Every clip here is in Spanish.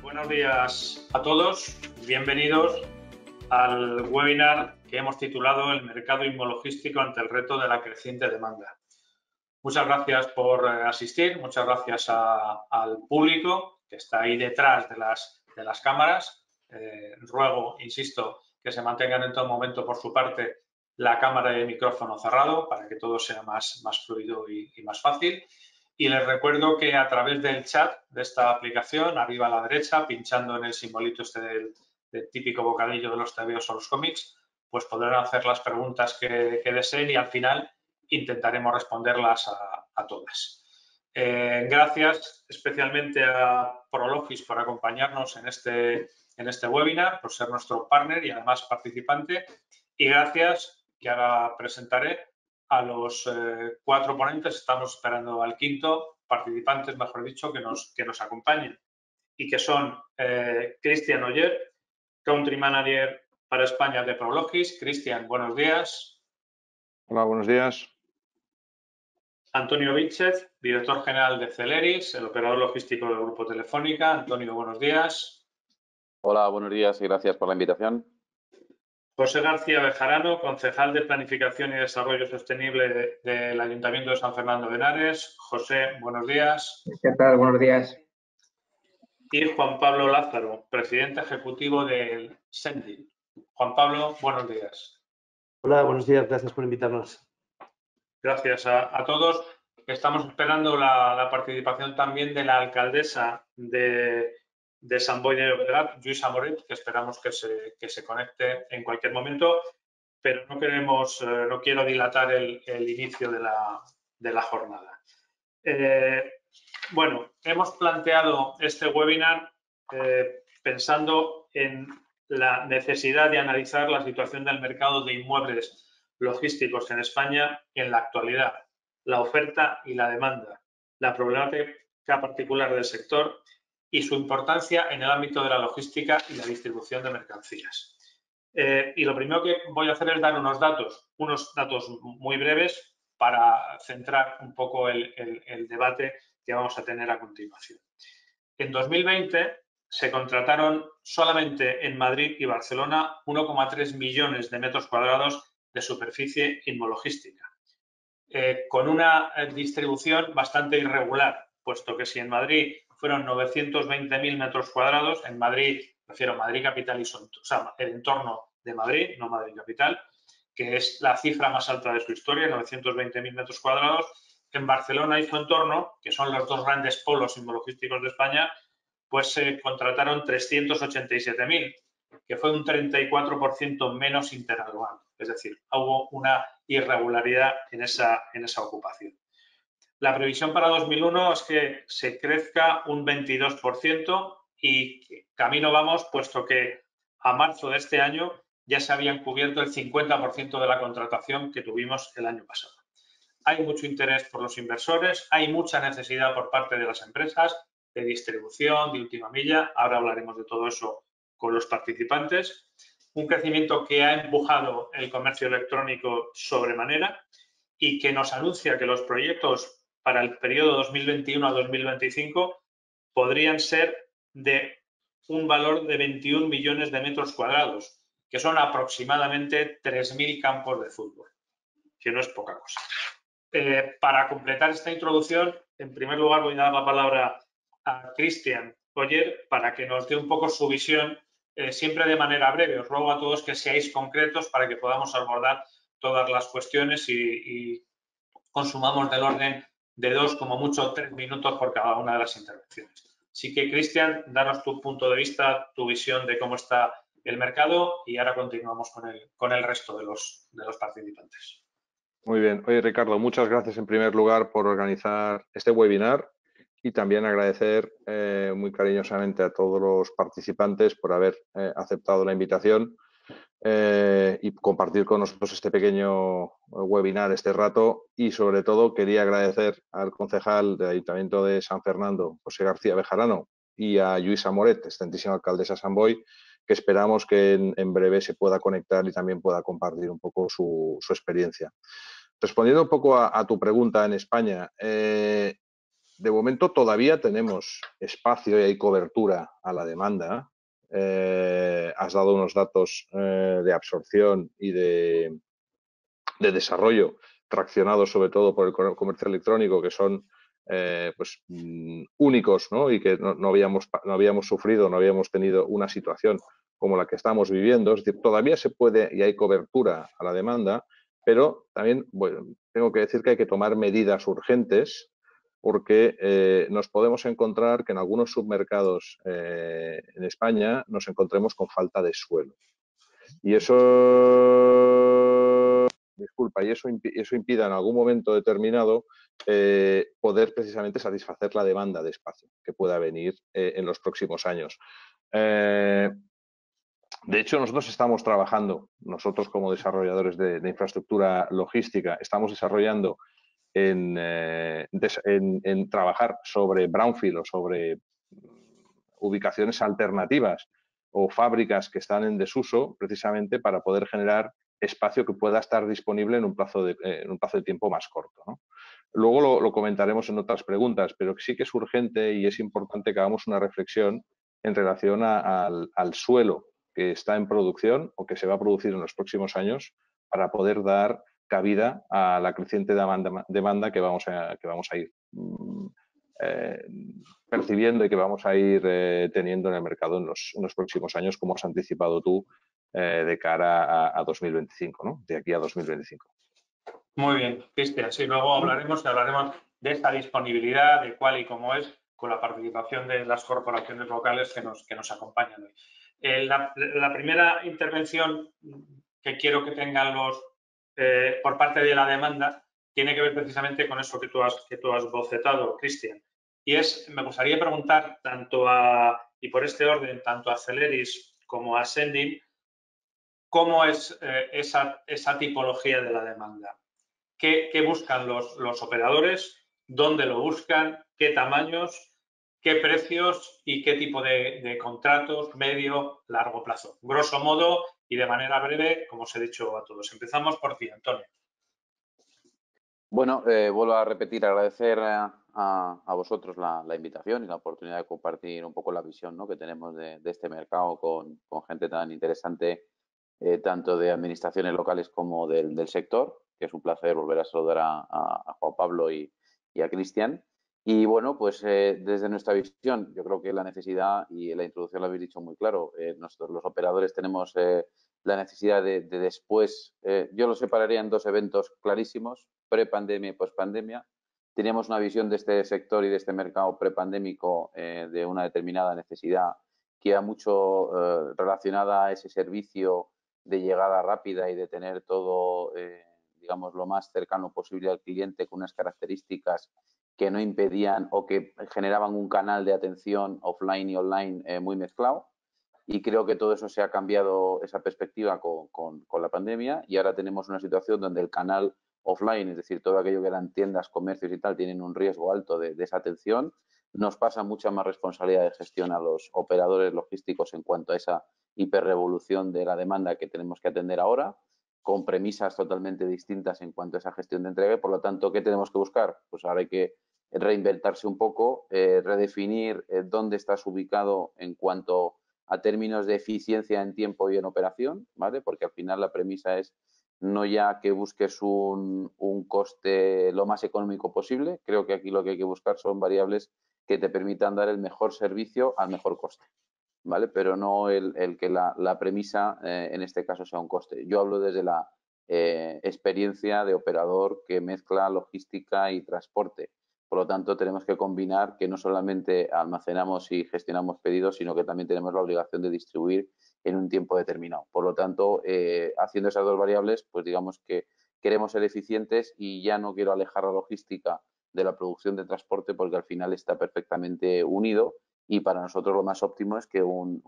Buenos días a todos, bienvenidos al webinar que hemos titulado El mercado inmunologístico ante el reto de la creciente demanda. Muchas gracias por asistir, muchas gracias al público que está ahí detrás de las cámaras. Ruego, insisto, que se mantengan en todo momento por su parte la cámara y el micrófono cerrado para que todo sea más fluido y más fácil. Y les recuerdo que a través del chat de esta aplicación, arriba a la derecha, pinchando en el simbolito este del típico bocadillo de los TVOs o los cómics, pues podrán hacer las preguntas que deseen y al final intentaremos responderlas a todas. Gracias especialmente a Prologis por acompañarnos en este webinar, por ser nuestro partner y además participante. Y gracias, que ahora presentaré, a los 4 ponentes. Estamos esperando al quinto participantes, mejor dicho, que nos acompañen y que son Cristian Oller, Country Manager para España de Prologis. Cristian, buenos días. Hola, buenos días. Antonio Vílchez, Director General de Celeris, el operador logístico del Grupo Telefónica. Antonio, buenos días. Hola, buenos días y gracias por la invitación. José García Bejarano, concejal de Planificación y Desarrollo Sostenible del Ayuntamiento de San Fernando de Henares. José, buenos días. ¿Qué tal? Buenos días. Y Juan Pablo Lázaro, presidente ejecutivo del SENDI. Juan Pablo, buenos días. Hola, buenos días. Gracias por invitarnos. Gracias a todos. Estamos esperando la participación también de la alcaldesa de Sant Boi de Llobregat, Lluïsa Moret, que esperamos que se conecte en cualquier momento, pero no quiero dilatar el inicio de la jornada. Bueno, hemos planteado este webinar pensando en la necesidad de analizar la situación del mercado de inmuebles logísticos en España en la actualidad, la oferta y la demanda, la problemática particular del sector y su importancia en el ámbito de la logística y la distribución de mercancías. Y lo primero que voy a hacer es dar unos datos muy breves para centrar un poco el debate que vamos a tener a continuación. En 2020 se contrataron solamente en Madrid y Barcelona 1,3 millones de metros cuadrados de superficie inmunologística, con una distribución bastante irregular, puesto que si en Madrid fueron 920.000 metros cuadrados, en Madrid, refiero a Madrid capital y el entorno de Madrid, no Madrid capital, que es la cifra más alta de su historia, 920.000 metros cuadrados. En Barcelona y su entorno, que son los dos grandes polos inmunologísticos de España, pues se contrataron 387.000, que fue un 34% menos interanual. Es decir, hubo una irregularidad en esa ocupación. La previsión para 2001 es que se crezca un 22% y camino vamos, puesto que a marzo de este año ya se habían cubierto el 50% de la contratación que tuvimos el año pasado. Hay mucho interés por los inversores, hay mucha necesidad por parte de las empresas de distribución, de última milla. Ahora hablaremos de todo eso con los participantes. Un crecimiento que ha empujado el comercio electrónico sobremanera y que nos anuncia que los proyectos para el periodo 2021 a 2025 podrían ser de un valor de 21 millones de metros cuadrados, que son aproximadamente 3.000 campos de fútbol, que no es poca cosa. Para completar esta introducción, en primer lugar voy a dar la palabra a Cristian Oller para que nos dé un poco su visión, siempre de manera breve. Os ruego a todos que seáis concretos para que podamos abordar todas las cuestiones y consumamos del orden de 2, como mucho 3 minutos por cada una de las intervenciones. Así que, Cristian, danos tu punto de vista, tu visión de cómo está el mercado y ahora continuamos con el resto de los participantes. Muy bien. Oye, Ricardo, muchas gracias en primer lugar por organizar este webinar y también agradecer muy cariñosamente a todos los participantes por haber aceptado la invitación y compartir con nosotros este pequeño webinar este rato. Y sobre todo quería agradecer al concejal del Ayuntamiento de San Fernando, José García Bejarano, y a Lluïsa Moret, excelentísima alcaldesa Sant Boi, que esperamos que en breve se pueda conectar y también pueda compartir un poco su experiencia. Respondiendo un poco a tu pregunta en España, de momento todavía tenemos espacio y hay cobertura a la demanda. Has dado unos datos de absorción y de desarrollo traccionados sobre todo por el comercio electrónico, que son pues, únicos, ¿no? Y que no habíamos sufrido, no habíamos tenido una situación como la que estamos viviendo. Es decir, todavía se puede y hay cobertura a la demanda, pero también bueno, tengo que decir que hay que tomar medidas urgentes porque nos podemos encontrar que en algunos submercados en España nos encontremos con falta de suelo. Y eso impida en algún momento determinado poder precisamente satisfacer la demanda de espacio que pueda venir en los próximos años. De hecho, nosotros estamos trabajando, nosotros como desarrolladores de infraestructura logística, estamos desarrollando en trabajar sobre brownfield o sobre ubicaciones alternativas o fábricas que están en desuso precisamente para poder generar espacio que pueda estar disponible en un plazo de tiempo más corto, ¿no? Luego lo comentaremos en otras preguntas, pero sí que es urgente y es importante que hagamos una reflexión en relación al suelo que está en producción o que se va a producir en los próximos años para poder dar cabida a la creciente demanda que vamos a ir percibiendo y que vamos a ir teniendo en el mercado en los próximos años, como has anticipado tú, de cara a 2025, ¿no? De aquí a 2025. Muy bien, Cristian. Sí, luego hablaremos de esta disponibilidad, de cuál y cómo es, con la participación de las corporaciones locales que nos acompañan hoy. La primera intervención que quiero que tengan por parte de la demanda tiene que ver precisamente con eso que tú has bocetado, Cristian. Y me gustaría preguntar y por este orden, tanto a Celeris como a Sending, ¿cómo es esa tipología de la demanda? ¿Qué buscan los operadores? ¿Dónde lo buscan? ¿Qué tamaños? ¿Qué precios? ¿Y qué tipo de contratos? ¿Medio? ¿Largo plazo? Grosso modo y de manera breve, como os he dicho a todos. Empezamos por ti, Antonio. Bueno, vuelvo a repetir, agradecer a vosotros la invitación y la oportunidad de compartir un poco la visión, ¿no?, que tenemos de este mercado con gente tan interesante, tanto de administraciones locales como del sector, que es un placer volver a saludar a Juan Pablo y a Cristian. Y bueno, pues desde nuestra visión, yo creo que la necesidad, y la introducción lo habéis dicho muy claro, nosotros los operadores tenemos la necesidad de después, yo lo separaría en dos eventos clarísimos, pre-pandemia y post-pandemia. Teníamos una visión de este sector y de este mercado prepandémico de una determinada necesidad que era mucho relacionada a ese servicio de llegada rápida y de tener todo, digamos, lo más cercano posible al cliente con unas características que no impedían o que generaban un canal de atención offline y online muy mezclado. Y creo que todo eso se ha cambiado, esa perspectiva con la pandemia, y ahora tenemos una situación donde el canal offline, es decir, todo aquello que eran tiendas, comercios y tal, tienen un riesgo alto de esa atención. Nos pasa mucha más responsabilidad de gestión a los operadores logísticos en cuanto a esa hiperrevolución de la demanda que tenemos que atender ahora, con premisas totalmente distintas en cuanto a esa gestión de entrega. Por lo tanto, ¿qué tenemos que buscar? Pues ahora hay que reinventarse un poco, redefinir dónde estás ubicado en cuanto a términos de eficiencia en tiempo y en operación, ¿vale? Porque al final la premisa es no ya que busques un coste lo más económico posible. Creo que aquí lo que hay que buscar son variables que te permitan dar el mejor servicio al mejor coste, ¿vale? Pero no el que la premisa en este caso sea un coste. Yo hablo desde la experiencia de operador que mezcla logística y transporte. Por lo tanto, tenemos que combinar que no solamente almacenamos y gestionamos pedidos, sino que también tenemos la obligación de distribuir en un tiempo determinado. Por lo tanto, haciendo esas dos variables, pues digamos que queremos ser eficientes y ya no quiero alejar la logística de la producción de transporte porque al final está perfectamente unido, y para nosotros lo más óptimo es que un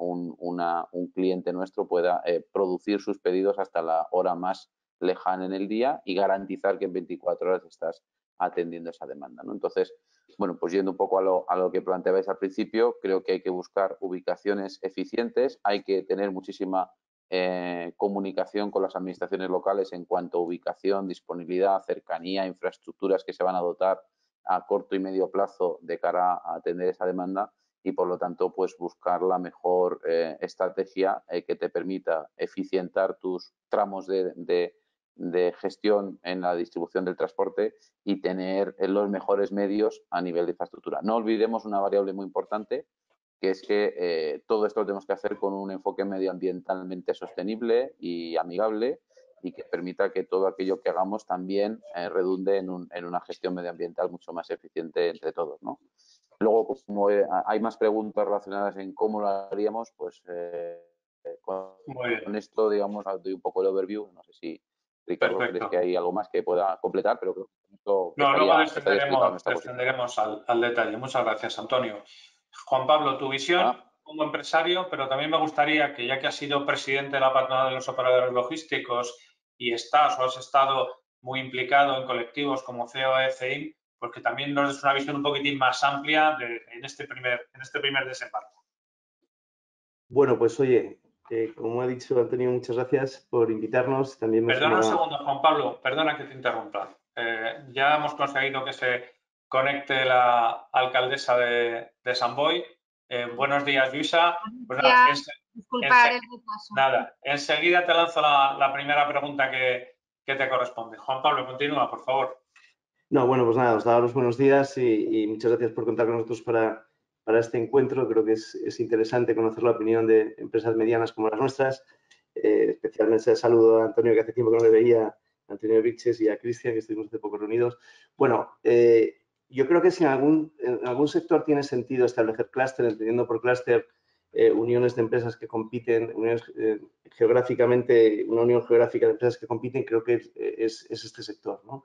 cliente nuestro pueda producir sus pedidos hasta la hora más lejana en el día y garantizar que en 24 horas estás atendiendo esa demanda, ¿no? Entonces, bueno, pues yendo un poco a lo que planteabais al principio, creo que hay que buscar ubicaciones eficientes, hay que tener muchísima comunicación con las administraciones locales en cuanto a ubicación, disponibilidad, cercanía, infraestructuras que se van a dotar a corto y medio plazo de cara a atender esa demanda y, por lo tanto, pues buscar la mejor estrategia que te permita eficientar tus tramos de gestión en la distribución del transporte y tener los mejores medios a nivel de infraestructura. No olvidemos una variable muy importante, que es que todo esto lo tenemos que hacer con un enfoque medioambientalmente sostenible y amigable y que permita que todo aquello que hagamos también redunde en una gestión medioambiental mucho más eficiente entre todos, ¿no? Luego, como hay más preguntas relacionadas en cómo lo haríamos, pues con esto, digamos, doy un poco el overview. No sé si, Ricardo, crees que hay algo más que pueda completar, pero creo que esto luego descenderemos al detalle. Muchas gracias, Antonio. Juan Pablo, tu visión como empresario, pero también me gustaría que, ya que has sido presidente de la patronal de los operadores logísticos y has estado muy implicado en colectivos como COE, CEIM, pues que también nos des una visión un poquitín más amplia en este primer desembarco. Bueno, pues oye, como ha dicho Antonio, muchas gracias por invitarnos. También Perdona un segundo, Juan Pablo, perdona que te interrumpa. Ya hemos conseguido que se conecte la alcaldesa de Sant Boi. Buenos días, Luisa. Pues disculpar el retraso. Nada, enseguida te lanzo la primera pregunta que te corresponde. Juan Pablo, continúa, por favor. No, bueno, pues nada, os daba los buenos días y muchas gracias por contar con nosotros para este encuentro. Creo que es interesante conocer la opinión de empresas medianas como las nuestras. Especialmente saludo a Antonio, que hace tiempo que no le veía, a Antonio Viches y a Cristian, que estuvimos hace poco reunidos. Bueno, yo creo que si en algún sector tiene sentido establecer clúster, entendiendo por clúster uniones de empresas que compiten, geográficamente, una unión geográfica de empresas que compiten, creo que es este sector, ¿no?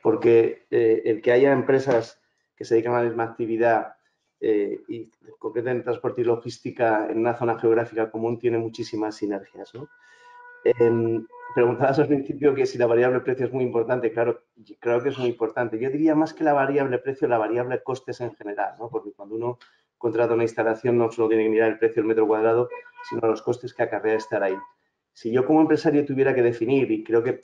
Porque el que haya empresas que se dedican a la misma actividad y concretamente transporte y logística en una zona geográfica común tiene muchísimas sinergias, ¿no? Preguntabas al principio que si la variable precio es muy importante. Claro, creo que es muy importante. Yo diría más que la variable precio, la variable costes en general, ¿no? Porque cuando uno contrata una instalación no solo tiene que mirar el precio del metro cuadrado, sino los costes que acarrea estar ahí. Si yo como empresario tuviera que definir, y creo que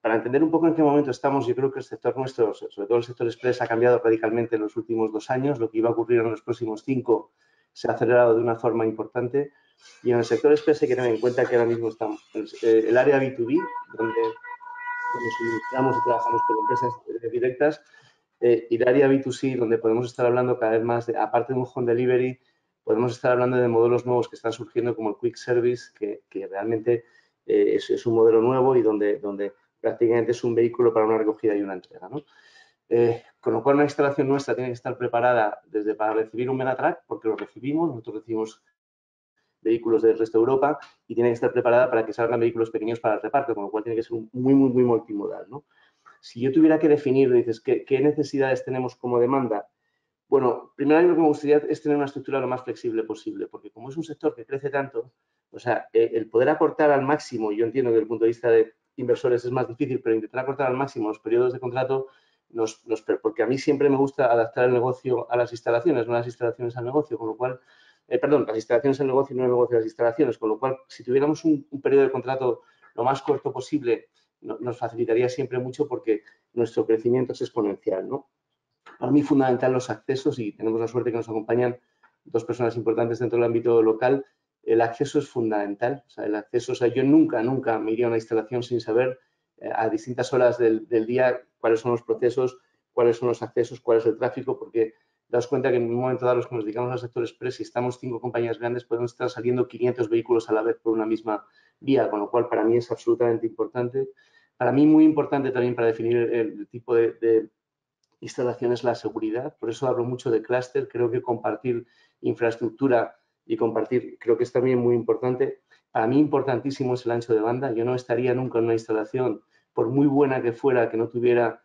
para entender un poco en qué momento estamos, yo creo que el sector nuestro, sobre todo el sector express, ha cambiado radicalmente en los últimos 2 años. Lo que iba a ocurrir en los próximos 5 se ha acelerado de una forma importante. Y en el sector express hay que tener en cuenta que ahora mismo estamos el área B2B, donde suministramos y trabajamos con empresas directas, y el área B2C, donde podemos estar hablando cada vez más, aparte de un home delivery, podemos estar hablando de modelos nuevos que están surgiendo como el quick service, que realmente es un modelo nuevo y donde prácticamente es un vehículo para una recogida y una entrega, ¿no? Con lo cual, una instalación nuestra tiene que estar preparada desde para recibir un Megatrack, porque lo recibimos, nosotros recibimos vehículos del resto de Europa y tiene que estar preparada para que salgan vehículos pequeños para el reparto, con lo cual tiene que ser muy multimodal, ¿no? Si yo tuviera que definir, dices, ¿qué necesidades tenemos como demanda? Bueno, primero lo que me gustaría es tener una estructura lo más flexible posible, porque como es un sector que crece tanto, o sea, el poder acortar al máximo, yo entiendo que desde el punto de vista de inversores es más difícil, pero intentar acortar al máximo los periodos de contrato, porque a mí siempre me gusta adaptar el negocio a las instalaciones, no las instalaciones al negocio, con lo cual, las instalaciones al negocio y no el negocio a las instalaciones, con lo cual, si tuviéramos un periodo de contrato lo más corto posible, nos facilitaría siempre mucho porque nuestro crecimiento es exponencial, ¿no? Para mí, fundamental los accesos, y tenemos la suerte que nos acompañan 2 personas importantes dentro del ámbito local. El acceso es fundamental. O sea, el acceso, yo nunca me iría a una instalación sin saber a distintas horas del día cuáles son los procesos, cuáles son los accesos, cuál es el tráfico, porque daos cuenta que en un momento dado los que nos dedicamos al sector express, si estamos 5 compañías grandes, podemos estar saliendo 500 vehículos a la vez por una misma vía, con lo cual para mí es absolutamente importante. Para mí muy importante también para definir el tipo de instalaciones, la seguridad. Por eso hablo mucho de clúster. Creo que compartir infraestructura y compartir, creo que es también muy importante. Para mí importantísimo es el ancho de banda. Yo no estaría nunca en una instalación, por muy buena que fuera, que no tuviera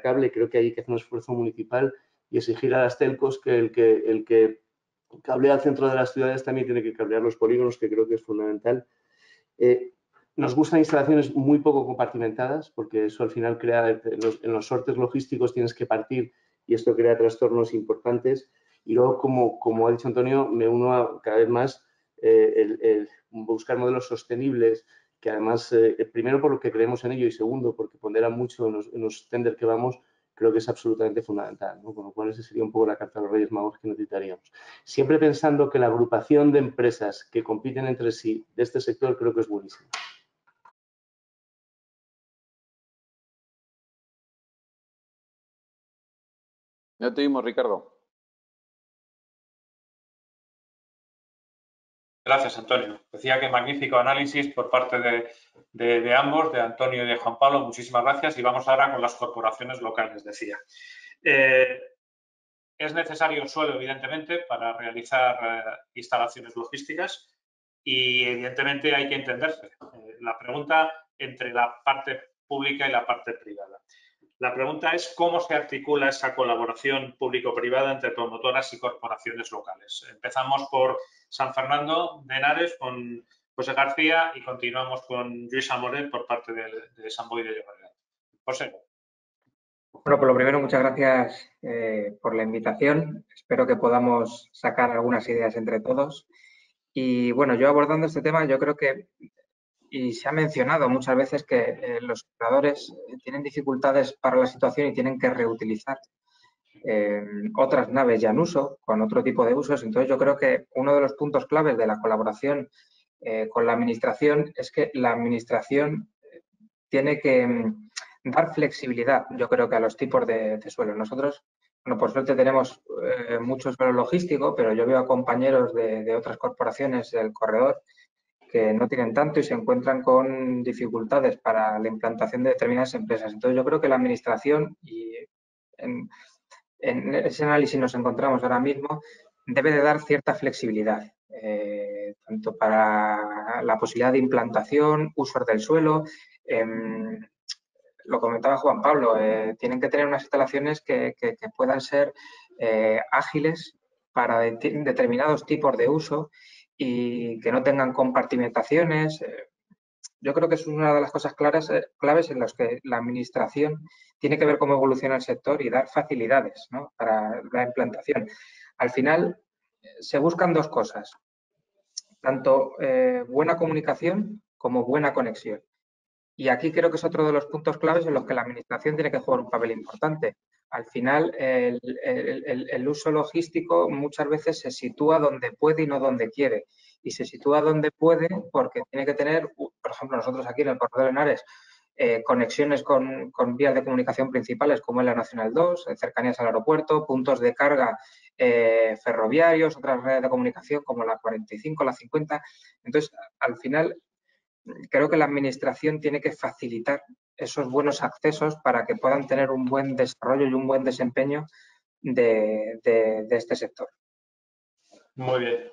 cable. Creo que hay que hacer un esfuerzo municipal y exigir a las telcos que el que cablea al centro de las ciudades también tiene que cablear los polígonos, que creo que es fundamental. Nos gustan instalaciones muy poco compartimentadas, porque eso al final crea, en los sortes logísticos tienes que partir y esto crea trastornos importantes. Y luego, como ha dicho Antonio, me uno a cada vez más el buscar modelos sostenibles, que además, primero por lo que creemos en ello y segundo porque ponderan mucho en los tender que vamos, creo que es absolutamente fundamental, ¿no? Con lo cual esa sería un poco la carta de los Reyes Magos que necesitaríamos. Siempre pensando que la agrupación de empresas que compiten entre sí de este sector creo que es buenísima. Ya te oímos, Ricardo. Gracias, Antonio. Decía que magnífico análisis por parte de ambos, de Antonio y de Juan Pablo. Muchísimas gracias. Y vamos ahora con las corporaciones locales, decía. Es necesario suelo, evidentemente, para realizar instalaciones logísticas y, evidentemente, hay que entenderse. La pregunta entre la parte pública y la parte privada. La pregunta es cómo se articula esa colaboración público-privada entre promotoras y corporaciones locales. Empezamos por San Fernando de Henares con José García y continuamos con Luis Amoret por parte de Sant Boi de Llobregat. José. Bueno, por lo primero, muchas gracias por la invitación. Espero que podamos sacar algunas ideas entre todos. Y bueno, yo abordando este tema, yo creo que, y se ha mencionado muchas veces que los operadores tienen dificultades para la situación y tienen que reutilizar otras naves ya en uso, con otro tipo de usos. Entonces, yo creo que uno de los puntos claves de la colaboración con la Administración es que la Administración tiene que dar flexibilidad, yo creo que a los tipos de suelo. Nosotros, bueno, por suerte tenemos mucho suelo logístico, pero yo veo a compañeros de otras corporaciones del corredor que no tienen tanto y se encuentran con dificultades para la implantación de determinadas empresas. Entonces, yo creo que la Administración, y en ese análisis nos encontramos ahora mismo, debe de dar cierta flexibilidad, tanto para la posibilidad de implantación, usos del suelo. Lo comentaba Juan Pablo, tienen que tener unas instalaciones que puedan ser ágiles para determinados tipos de uso y que no tengan compartimentaciones. Yo creo que es una de las cosas claves en las que la Administración tiene que ver cómo evoluciona el sector y dar facilidades, ¿no?, para la implantación. Al final, se buscan dos cosas, tanto buena comunicación como buena conexión. Y aquí creo que es otro de los puntos claves en los que la Administración tiene que jugar un papel importante. Al final, el uso logístico muchas veces se sitúa donde puede y no donde quiere. Y se sitúa donde puede porque tiene que tener, por ejemplo, nosotros aquí en el Corredor de Henares, conexiones con vías de comunicación principales como es la Nacional 2, cercanías al aeropuerto, puntos de carga ferroviarios, otras redes de comunicación como la 45, la 50. Entonces, al final, creo que la Administración tiene que facilitar esos buenos accesos para que puedan tener un buen desarrollo y un buen desempeño de este sector. Muy bien.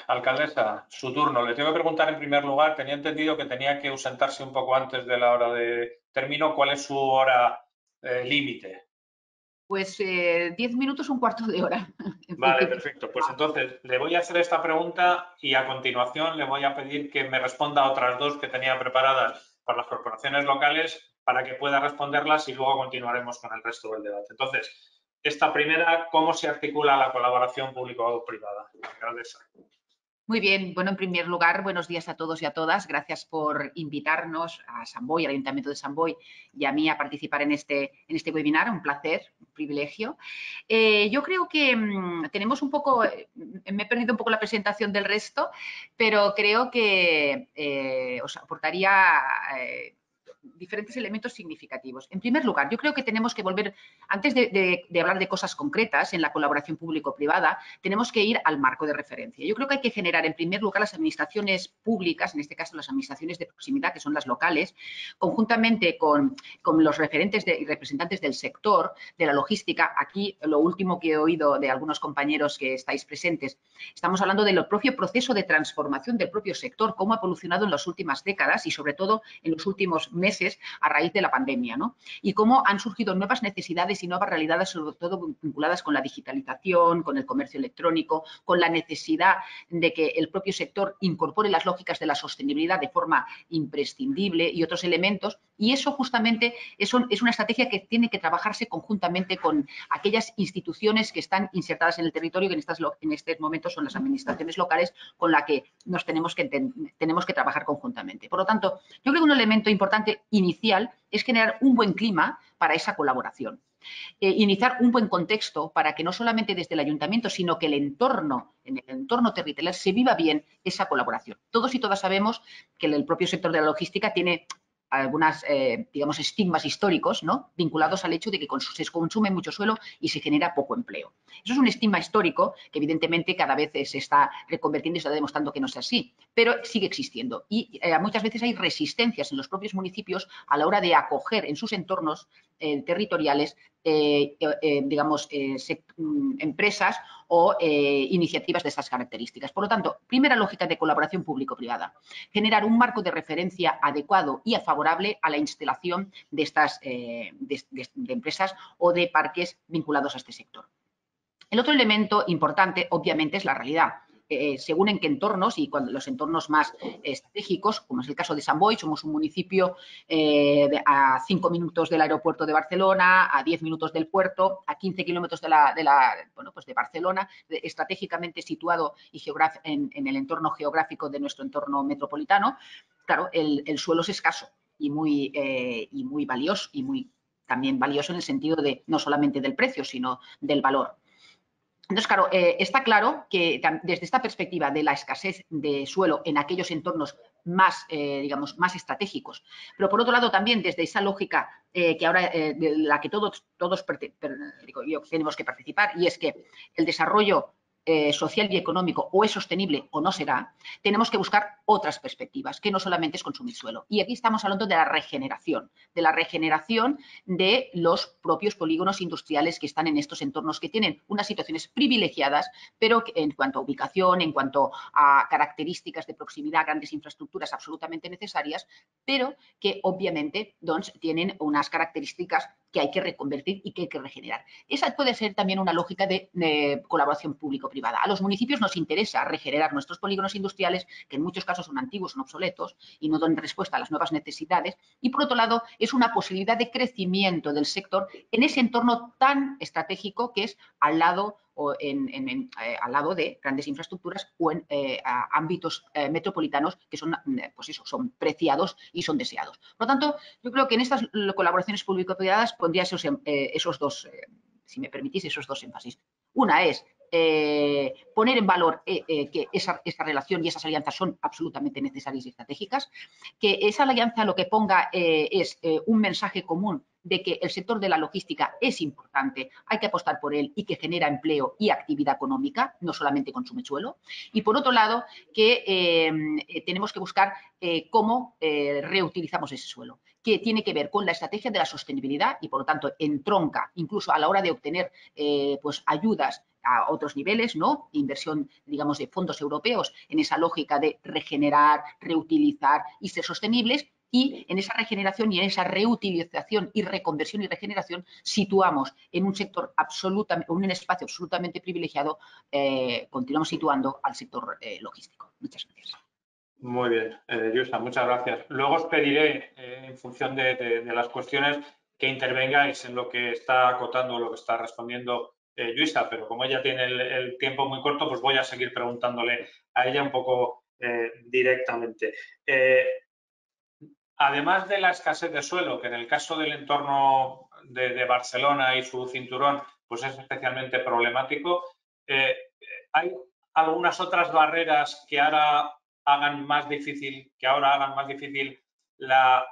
Alcaldesa, su turno. Le tengo que preguntar en primer lugar, tenía entendido que tenía que ausentarse un poco antes de la hora de término. ¿Cuál es su hora límite? Pues 10 minutos, un cuarto de hora. Vale, perfecto. Pues entonces le voy a hacer esta pregunta y a continuación le voy a pedir que me responda a otras dos que tenía preparadas para las corporaciones locales para que pueda responderlas y luego continuaremos con el resto del debate. Entonces, esta primera, ¿cómo se articula la colaboración público-privada? Alcaldesa. Muy bien, bueno, en primer lugar, buenos días a todos y a todas. Gracias por invitarnos a Sant Boi, al Ayuntamiento de Sant Boi y a mí a participar en este webinar. Un placer, un privilegio. Yo creo que tenemos un poco, me he perdido un poco la presentación del resto, pero creo que os aportaría diferentes elementos significativos. En primer lugar, yo creo que tenemos que volver, antes de hablar de cosas concretas en la colaboración público-privada, tenemos que ir al marco de referencia. Yo creo que hay que generar, en primer lugar, las administraciones públicas, en este caso las administraciones de proximidad, que son las locales, conjuntamente con los referentes y representantes del sector, de la logística. Aquí, lo último que he oído de algunos compañeros que estáis presentes, estamos hablando del propio proceso de transformación del propio sector, cómo ha evolucionado en las últimas décadas y, sobre todo, en los últimos meses a raíz de la pandemia, ¿no? Y cómo han surgido nuevas necesidades y nuevas realidades, sobre todo vinculadas con la digitalización, con el comercio electrónico, con la necesidad de que el propio sector incorpore las lógicas de la sostenibilidad de forma imprescindible y otros elementos Y eso justamente es una estrategia que tiene que trabajarse conjuntamente con aquellas instituciones que están insertadas en el territorio, que en estos momentos son las administraciones locales, con las que tenemos que trabajar conjuntamente. Por lo tanto, yo creo que un elemento importante inicial es generar un buen clima para esa colaboración. Iniciar un buen contexto para que no solamente desde el ayuntamiento, sino que en el entorno territorial se viva bien esa colaboración. Todos y todas sabemos que el propio sector de la logística tiene algunas, digamos, estigmas históricos, ¿no?, vinculados al hecho de que se consume mucho suelo y se genera poco empleo. Eso es un estigma histórico que evidentemente cada vez se está reconvirtiendo y se está demostrando que no es así, pero sigue existiendo. Y muchas veces hay resistencias en los propios municipios a la hora de acoger en sus entornos territoriales, digamos, empresas o iniciativas de estas características. Por lo tanto, primera lógica de colaboración público-privada, generar un marco de referencia adecuado y favorable a la instalación de estas de empresas o de parques vinculados a este sector. El otro elemento importante, obviamente, es la realidad. Según en qué entornos, y cuando los entornos más estratégicos, como es el caso de Sant Boi, somos un municipio a 5 minutos del aeropuerto de Barcelona, a 10 minutos del puerto, a 15 kilómetros de Barcelona, estratégicamente situado y en el entorno geográfico de nuestro entorno metropolitano. Claro, el suelo es escaso y muy valioso, y también valioso en el sentido de no solamente del precio, sino del valor. Entonces, claro, está claro que desde esta perspectiva de la escasez de suelo en aquellos entornos más, digamos, más estratégicos, pero por otro lado también desde esa lógica que ahora de la que todos tenemos que participar, y es que el desarrollo social y económico o es sostenible o no será, tenemos que buscar otras perspectivas, que no solamente es consumir suelo. Y aquí estamos hablando de la regeneración de los propios polígonos industriales que están en estos entornos, que tienen unas situaciones privilegiadas, pero que en cuanto a ubicación, en cuanto a características de proximidad, grandes infraestructuras absolutamente necesarias, pero que obviamente doncs, tienen unas características que hay que reconvertir y que hay que regenerar. Esa puede ser también una lógica de colaboración público-privada. A los municipios nos interesa regenerar nuestros polígonos industriales, que en muchos casos son antiguos, son obsoletos y no dan respuesta a las nuevas necesidades, y por otro lado es una posibilidad de crecimiento del sector en ese entorno tan estratégico que es al lado al lado de grandes infraestructuras o en ámbitos metropolitanos que son, pues eso, son preciados y son deseados. Por lo tanto, yo creo que en estas colaboraciones público-privadas pondría esos dos, si me permitís, esos dos énfasis. Una es poner en valor que esa relación y esas alianzas son absolutamente necesarias y estratégicas, que esa alianza lo que ponga es un mensaje común de que el sector de la logística es importante, hay que apostar por él y que genera empleo y actividad económica, no solamente consume suelo. Y por otro lado, que tenemos que buscar cómo reutilizamos ese suelo, que tiene que ver con la estrategia de la sostenibilidad y, por lo tanto, entronca incluso a la hora de obtener pues ayudas a otros niveles, ¿no? Inversión, digamos, de fondos europeos en esa lógica de regenerar, reutilizar y ser sostenibles. Y en esa regeneración y en esa reutilización y reconversión y regeneración situamos en un sector absolutamente, en un espacio absolutamente privilegiado, continuamos situando al sector logístico. Muchas gracias. Muy bien, Yusa, muchas gracias. Luego os pediré, en función de las cuestiones, que intervengáis en lo que está acotando, lo que está respondiendo Yusa, pero como ella tiene el tiempo muy corto, pues voy a seguir preguntándole a ella un poco directamente. Además de la escasez de suelo, que en el caso del entorno de Barcelona y su cinturón, pues es especialmente problemático, hay algunas otras barreras que ahora hagan más difícil la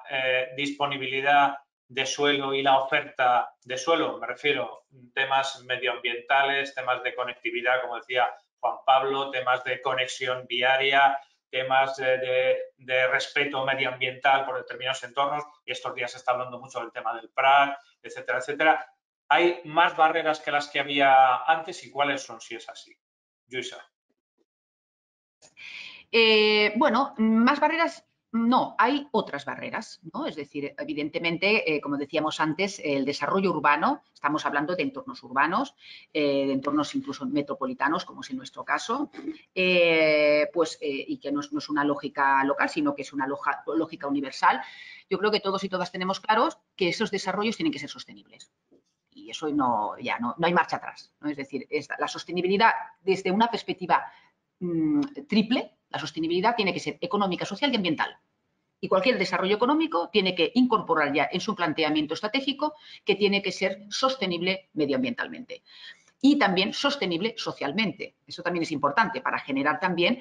disponibilidad de suelo y la oferta de suelo. Me refiero a temas medioambientales, temas de conectividad, como decía Juan Pablo, temas de conexión viaria, temas de respeto medioambiental por determinados entornos, y estos días se está hablando mucho del tema del Prat, etcétera, etcétera. ¿Hay más barreras que las que había antes y cuáles son, si es así? Yusa. Bueno, más barreras No, hay otras barreras, ¿no? Es decir, evidentemente, como decíamos antes, el desarrollo urbano, estamos hablando de entornos urbanos, de entornos incluso metropolitanos, como es en nuestro caso, y que no es una lógica local, sino que es una lógica universal. Yo creo que todos y todas tenemos claros que esos desarrollos tienen que ser sostenibles. Y eso no hay marcha atrás, ¿no? Es decir, la sostenibilidad desde una perspectiva triple, la sostenibilidad tiene que ser económica, social y ambiental. Y cualquier desarrollo económico tiene que incorporar ya en su planteamiento estratégico que tiene que ser sostenible medioambientalmente y también sostenible socialmente. Eso también es importante para generar también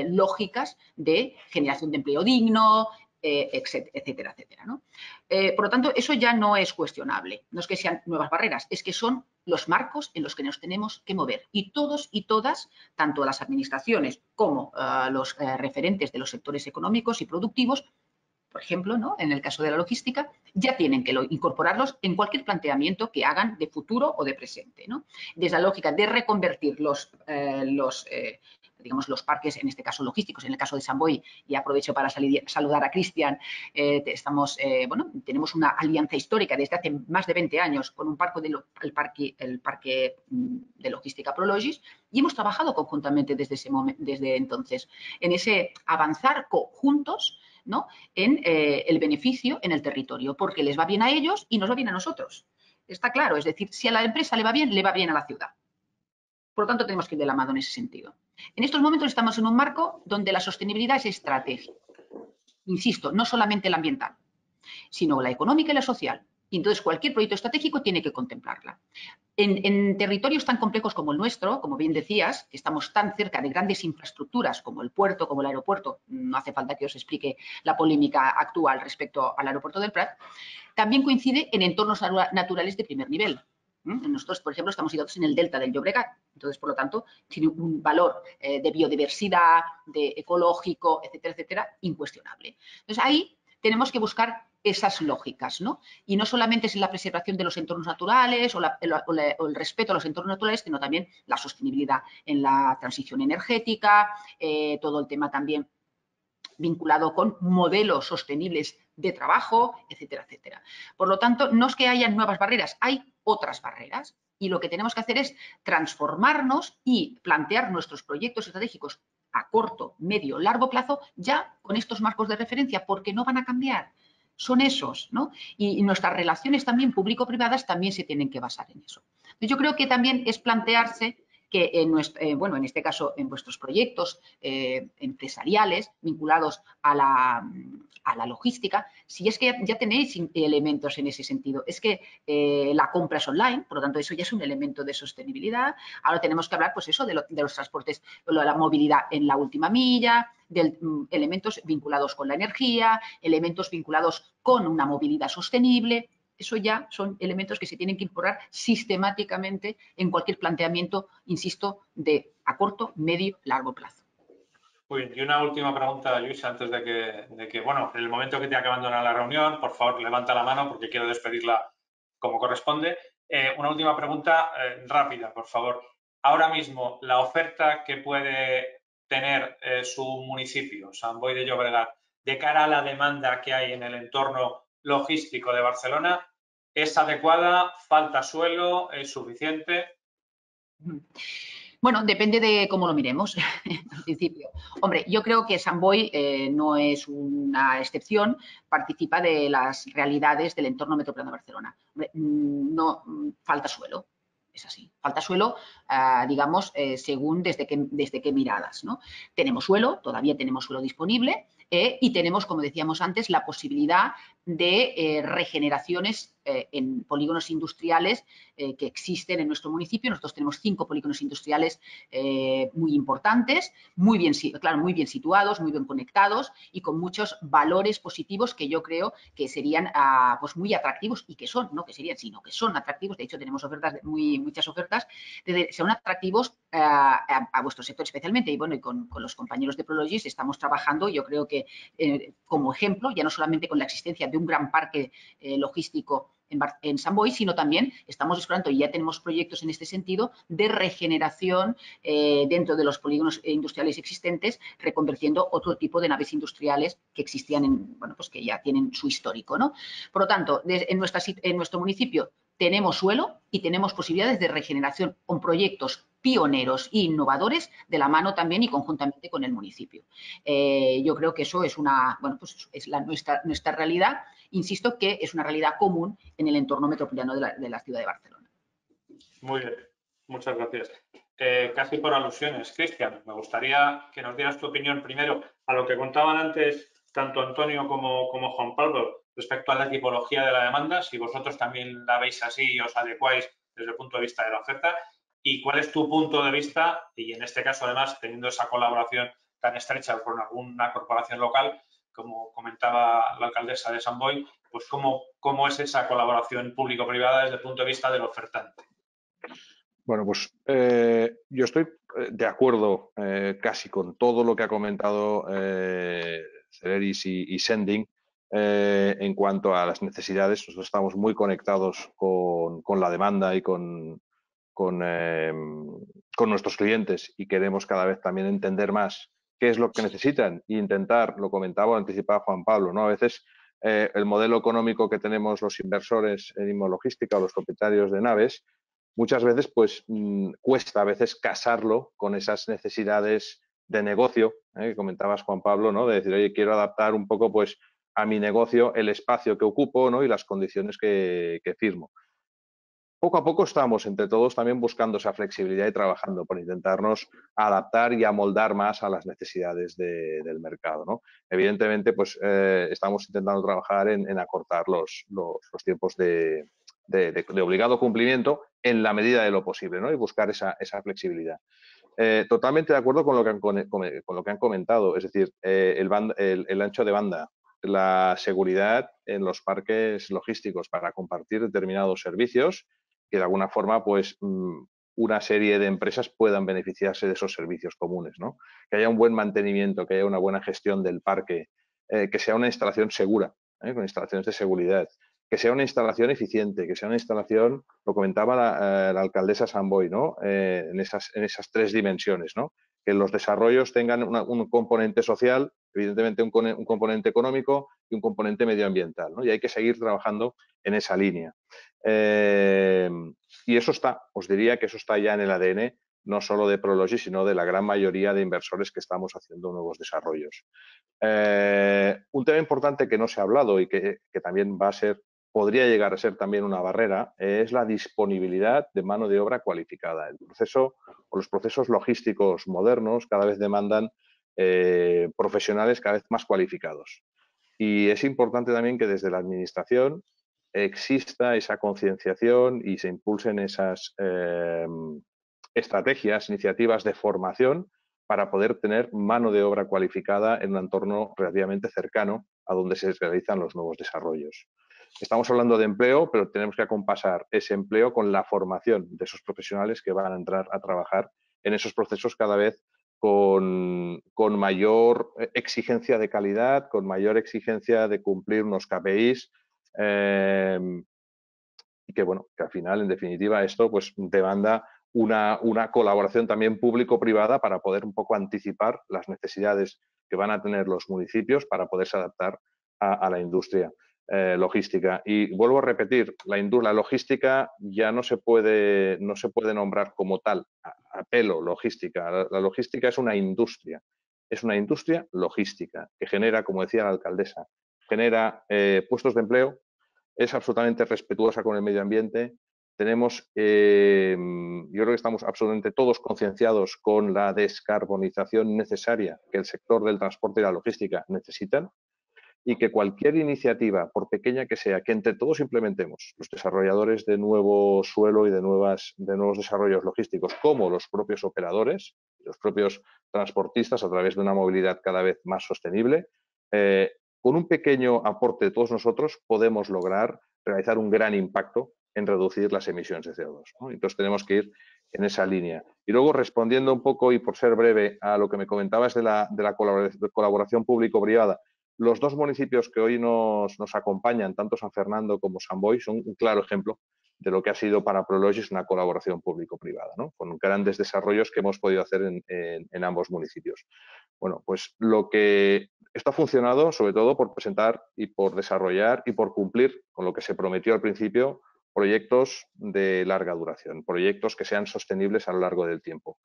lógicas de generación de empleo digno, etcétera, etcétera, ¿no? Por lo tanto, eso ya no es cuestionable. No es que sean nuevas barreras, es que son los marcos en los que nos tenemos que mover. Y todos y todas, tanto las administraciones como los referentes de los sectores económicos y productivos, por ejemplo, ¿no? En el caso de la logística, ya tienen que incorporarlos en cualquier planteamiento que hagan de futuro o de presente, ¿no? Desde la lógica de reconvertir digamos, los parques, en este caso logísticos, en el caso de Samboy, y aprovecho para saludar a Cristian, tenemos una alianza histórica desde hace más de 20 años con un parque de logística Prologis y hemos trabajado conjuntamente desde entonces en ese avanzar juntos, ¿no? En el beneficio en el territorio, porque les va bien a ellos y nos va bien a nosotros. Está claro, es decir, si a la empresa le va bien a la ciudad. Por lo tanto, tenemos que ir de la mano en ese sentido. En estos momentos estamos en un marco donde la sostenibilidad es estratégica. Insisto, no solamente la ambiental, sino la económica y la social. Y entonces cualquier proyecto estratégico tiene que contemplarla. En territorios tan complejos como el nuestro, como bien decías, que estamos tan cerca de grandes infraestructuras como el puerto, como el aeropuerto, no hace falta que os explique la polémica actual respecto al aeropuerto del Prat, también coincide en entornos naturales de primer nivel. Nosotros, por ejemplo, estamos situados en el delta del Llobregat, entonces, por lo tanto, tiene un valor de biodiversidad, de ecológico, etcétera, etcétera, incuestionable. Entonces, ahí tenemos que buscar esas lógicas, ¿no? Y no solamente es la preservación de los entornos naturales o el respeto a los entornos naturales, sino también la sostenibilidad en la transición energética, todo el tema también vinculado con modelos sostenibles de trabajo, etcétera, etcétera. Por lo tanto, no es que hayan nuevas barreras, hay otras barreras y lo que tenemos que hacer es transformarnos y plantear nuestros proyectos estratégicos a corto, medio, largo plazo ya con estos marcos de referencia porque no van a cambiar. Son esos, ¿no? Y nuestras relaciones también público-privadas también se tienen que basar en eso. Yo creo que también es plantearse que en este caso en vuestros proyectos empresariales vinculados a la logística, si es que ya tenéis elementos en ese sentido. Es que la compra es online, por lo tanto eso ya es un elemento de sostenibilidad. Ahora tenemos que hablar pues eso de los transportes, de la movilidad en la última milla, de elementos vinculados con la energía, elementos vinculados con una movilidad sostenible. Eso ya son elementos que se tienen que incorporar sistemáticamente en cualquier planteamiento, insisto, de a corto, medio, largo plazo. Muy bien. Y una última pregunta, Luis, antes de que, bueno, en el momento que tenga que abandonar la reunión, por favor, levanta la mano porque quiero despedirla como corresponde. Una última pregunta rápida, por favor. Ahora mismo, la oferta que puede tener su municipio, Sant Boi de Llobregat, de cara a la demanda que hay en el entorno logístico de Barcelona, ¿es adecuada? ¿Falta suelo? ¿Es suficiente? Bueno, depende de cómo lo miremos, en principio. Hombre, yo creo que Sant Boi no es una excepción, participa de las realidades del entorno metropolitano de Barcelona. Hombre, no falta suelo, es así. Falta suelo, digamos, según desde qué miradas, ¿no? Tenemos suelo, todavía tenemos suelo disponible y tenemos, como decíamos antes, la posibilidad de regeneraciones en polígonos industriales que existen en nuestro municipio. Nosotros tenemos 5 polígonos industriales muy importantes, muy bien situados, muy bien conectados y con muchos valores positivos que yo creo que serían pues muy atractivos y que son, no que serían, sino que son atractivos. De hecho, tenemos muchas ofertas, son atractivos a vuestro sector especialmente. Y bueno, y con los compañeros de Prologis estamos trabajando, yo creo que como ejemplo, ya no solamente con la existencia de un gran parque logístico en Sant Boi, sino también estamos explorando, y ya tenemos proyectos en este sentido, de regeneración dentro de los polígonos industriales existentes, reconvirtiendo otro tipo de naves industriales que existían, bueno, pues que ya tienen su histórico, ¿no? Por lo tanto, en nuestro municipio tenemos suelo y tenemos posibilidades de regeneración con proyectos pioneros e innovadores de la mano también y conjuntamente con el municipio. Yo creo que eso es pues es nuestra realidad. Insisto que es una realidad común en el entorno metropolitano de la ciudad de Barcelona. Muy bien, muchas gracias. Casi por alusiones, Cristian, me gustaría que nos dieras tu opinión primero a lo que contaban antes tanto Antonio como Juan Pablo respecto a la tipología de la demanda, si vosotros también la veis así y os adecuáis desde el punto de vista de la oferta, y cuál es tu punto de vista, y en este caso además teniendo esa colaboración tan estrecha con alguna corporación local, como comentaba la alcaldesa de Sant Boi, pues cómo es esa colaboración público-privada desde el punto de vista del ofertante. Bueno, pues yo estoy de acuerdo casi con todo lo que ha comentado Celeris y Sending en cuanto a las necesidades. Nosotros estamos muy conectados con la demanda y con nuestros clientes y queremos cada vez también entender más qué es lo que necesitan e intentar, lo comentaba o anticipaba Juan Pablo, ¿no? A veces el modelo económico que tenemos los inversores en inmologística o los propietarios de naves, muchas veces pues cuesta a veces casarlo con esas necesidades de negocio, que comentabas Juan Pablo, ¿no? De decir, oye, quiero adaptar un poco pues a mi negocio el espacio que ocupo, ¿no? Y las condiciones que firmo. Poco a poco estamos entre todos también buscando esa flexibilidad y trabajando por intentarnos adaptar y amoldar más a las necesidades del mercado, ¿no? Evidentemente, pues estamos intentando trabajar en acortar los tiempos de obligado cumplimiento en la medida de lo posible, ¿no? Y buscar esa flexibilidad. Totalmente de acuerdo con lo que han comentado, es decir, el ancho de banda, la seguridad en los parques logísticos para compartir determinados servicios que de alguna forma pues una serie de empresas puedan beneficiarse de esos servicios comunes, ¿no? Que haya un buen mantenimiento, que haya una buena gestión del parque, que sea una instalación segura, con instalaciones de seguridad, que sea una instalación eficiente, que sea una instalación, lo comentaba la alcaldesa Sant Boi, ¿no? En esas tres dimensiones, ¿no? Que los desarrollos tengan un componente social, evidentemente un componente económico y un componente medioambiental, ¿no? Y hay que seguir trabajando en esa línea. Y eso está, os diría que eso está ya en el ADN, no solo de Prology, sino de la gran mayoría de inversores que estamos haciendo nuevos desarrollos. Un tema importante que no se ha hablado y que también podría llegar a ser también una barrera, es la disponibilidad de mano de obra cualificada. Los procesos logísticos modernos cada vez demandan profesionales cada vez más cualificados. Y es importante también que desde la administración exista esa concienciación y se impulsen esas estrategias, iniciativas de formación para poder tener mano de obra cualificada en un entorno relativamente cercano a donde se realizan los nuevos desarrollos. Estamos hablando de empleo, pero tenemos que acompasar ese empleo con la formación de esos profesionales que van a entrar a trabajar en esos procesos cada vez con mayor exigencia de calidad, con mayor exigencia de cumplir unos KPIs y que, bueno, que al final, en definitiva, esto pues demanda una colaboración también público-privada para poder un poco anticipar las necesidades que van a tener los municipios para poderse adaptar a la industria logística. Y vuelvo a repetir, la logística ya no se puede nombrar como tal, a pelo logística. La logística es una industria logística que genera, como decía la alcaldesa, genera puestos de empleo, es absolutamente respetuosa con el medio ambiente. Tenemos, yo creo que estamos absolutamente todos concienciados con la descarbonización necesaria que el sector del transporte y la logística necesitan y que cualquier iniciativa, por pequeña que sea, que entre todos implementemos, los desarrolladores de nuevo suelo y de nuevos desarrollos logísticos, como los propios operadores, los propios transportistas a través de una movilidad cada vez más sostenible, con un pequeño aporte de todos nosotros podemos lograr realizar un gran impacto en reducir las emisiones de CO2, ¿no? Entonces tenemos que ir en esa línea. Y luego, respondiendo un poco, y por ser breve, a lo que me comentabas de la colaboración público-privada, Los dos municipios que hoy nos acompañan, tanto San Fernando como San Boi, son un claro ejemplo de lo que ha sido para Prologis una colaboración público-privada, ¿no? Con grandes desarrollos que hemos podido hacer en ambos municipios. Bueno, pues esto ha funcionado sobre todo por presentar y por desarrollar y por cumplir con lo que se prometió al principio, proyectos de larga duración, proyectos que sean sostenibles a lo largo del tiempo,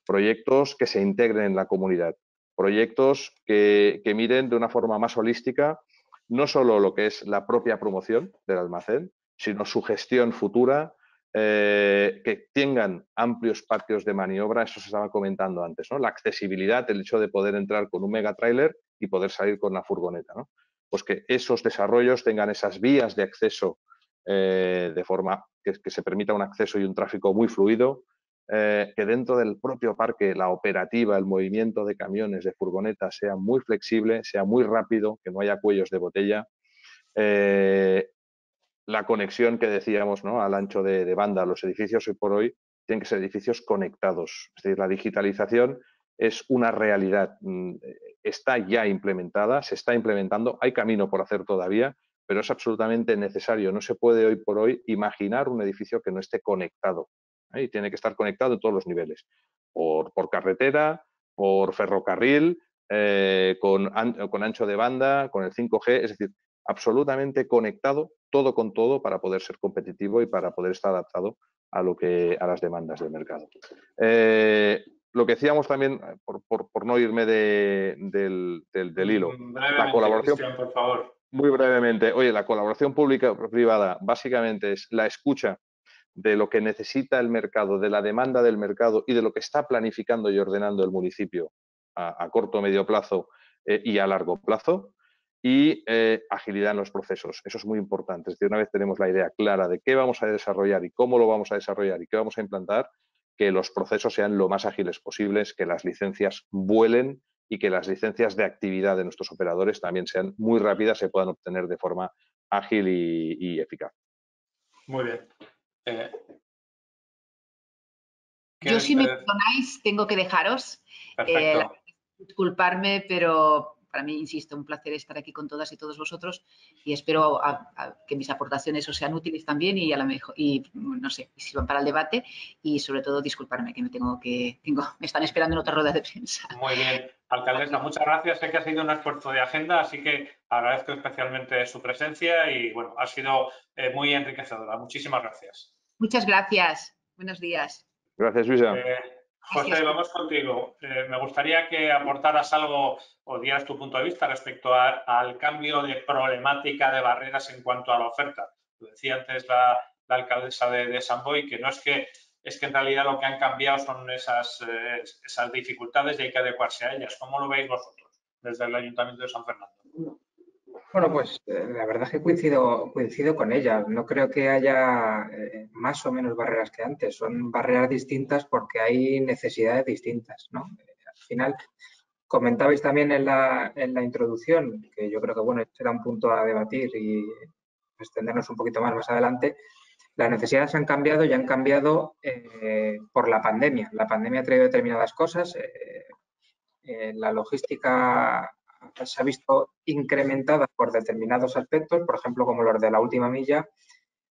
proyectos que se integren en la comunidad, proyectos que miren de una forma más holística no solo lo que es la propia promoción del almacén, sino su gestión futura, que tengan amplios patios de maniobra, eso se estaba comentando antes, ¿no? La accesibilidad, el hecho de poder entrar con un mega trailer y poder salir con la furgoneta, ¿no? Pues que esos desarrollos tengan esas vías de acceso de forma que se permita un acceso y un tráfico muy fluido, que dentro del propio parque la operativa, el movimiento de camiones, de furgonetas sea muy flexible, sea muy rápido, que no haya cuellos de botella. La conexión que decíamos, ¿no? Al ancho de banda, los edificios hoy por hoy tienen que ser edificios conectados. Es decir, la digitalización es una realidad, está ya implementada, se está implementando, hay camino por hacer todavía, pero es absolutamente necesario. No se puede hoy por hoy imaginar un edificio que no esté conectado, ¿eh? Y tiene que estar conectado en todos los niveles, por carretera, por ferrocarril, con ancho de banda, con el 5G, es decir, absolutamente conectado todo con todo para poder ser competitivo y para poder estar adaptado a las demandas del mercado. Lo que decíamos también, por no irme del hilo, la colaboración, Cristian, por favor. Muy brevemente, oye, la colaboración pública-privada básicamente es la escucha de lo que necesita el mercado, de la demanda del mercado y de lo que está planificando y ordenando el municipio a corto, medio plazo y a largo plazo. Y agilidad en los procesos. Eso es muy importante. Es decir, una vez tenemos la idea clara de qué vamos a desarrollar y cómo lo vamos a desarrollar y qué vamos a implantar, que los procesos sean lo más ágiles posibles, que las licencias vuelen y que las licencias de actividad de nuestros operadores también sean muy rápidas, se puedan obtener de forma ágil y eficaz. Muy bien. Yo, si me perdonáis, tengo que dejaros. Perfecto. Disculparme, pero para mí, insisto, un placer estar aquí con todas y todos vosotros y espero que mis aportaciones os sean útiles también y a lo mejor, no sé, sirvan para el debate y sobre todo disculparme que me están esperando en otra rueda de prensa. Muy bien. Alcaldesa, muchas gracias. Sé que ha sido un esfuerzo de agenda, así que agradezco especialmente su presencia y bueno, ha sido muy enriquecedora. Muchísimas gracias. Muchas gracias. Buenos días. Gracias, Luisa. José, vamos contigo. Me gustaría que aportaras algo o dieras tu punto de vista respecto al cambio de problemática de barreras en cuanto a la oferta. Lo decía antes la alcaldesa de San Boi, que no es que en realidad lo que han cambiado son esas dificultades y hay que adecuarse a ellas. ¿Cómo lo veis vosotros desde el Ayuntamiento de San Fernando? Bueno, pues la verdad es que coincido con ella. No creo que haya más o menos barreras que antes. Son barreras distintas porque hay necesidades distintas, ¿no? Al final, comentabais también en la introducción, que yo creo que bueno, será un punto a debatir y extendernos un poquito más adelante. Las necesidades han cambiado y han cambiado por la pandemia. La pandemia ha traído determinadas cosas. La logística se ha visto incrementada por determinados aspectos, por ejemplo, como los de la última milla,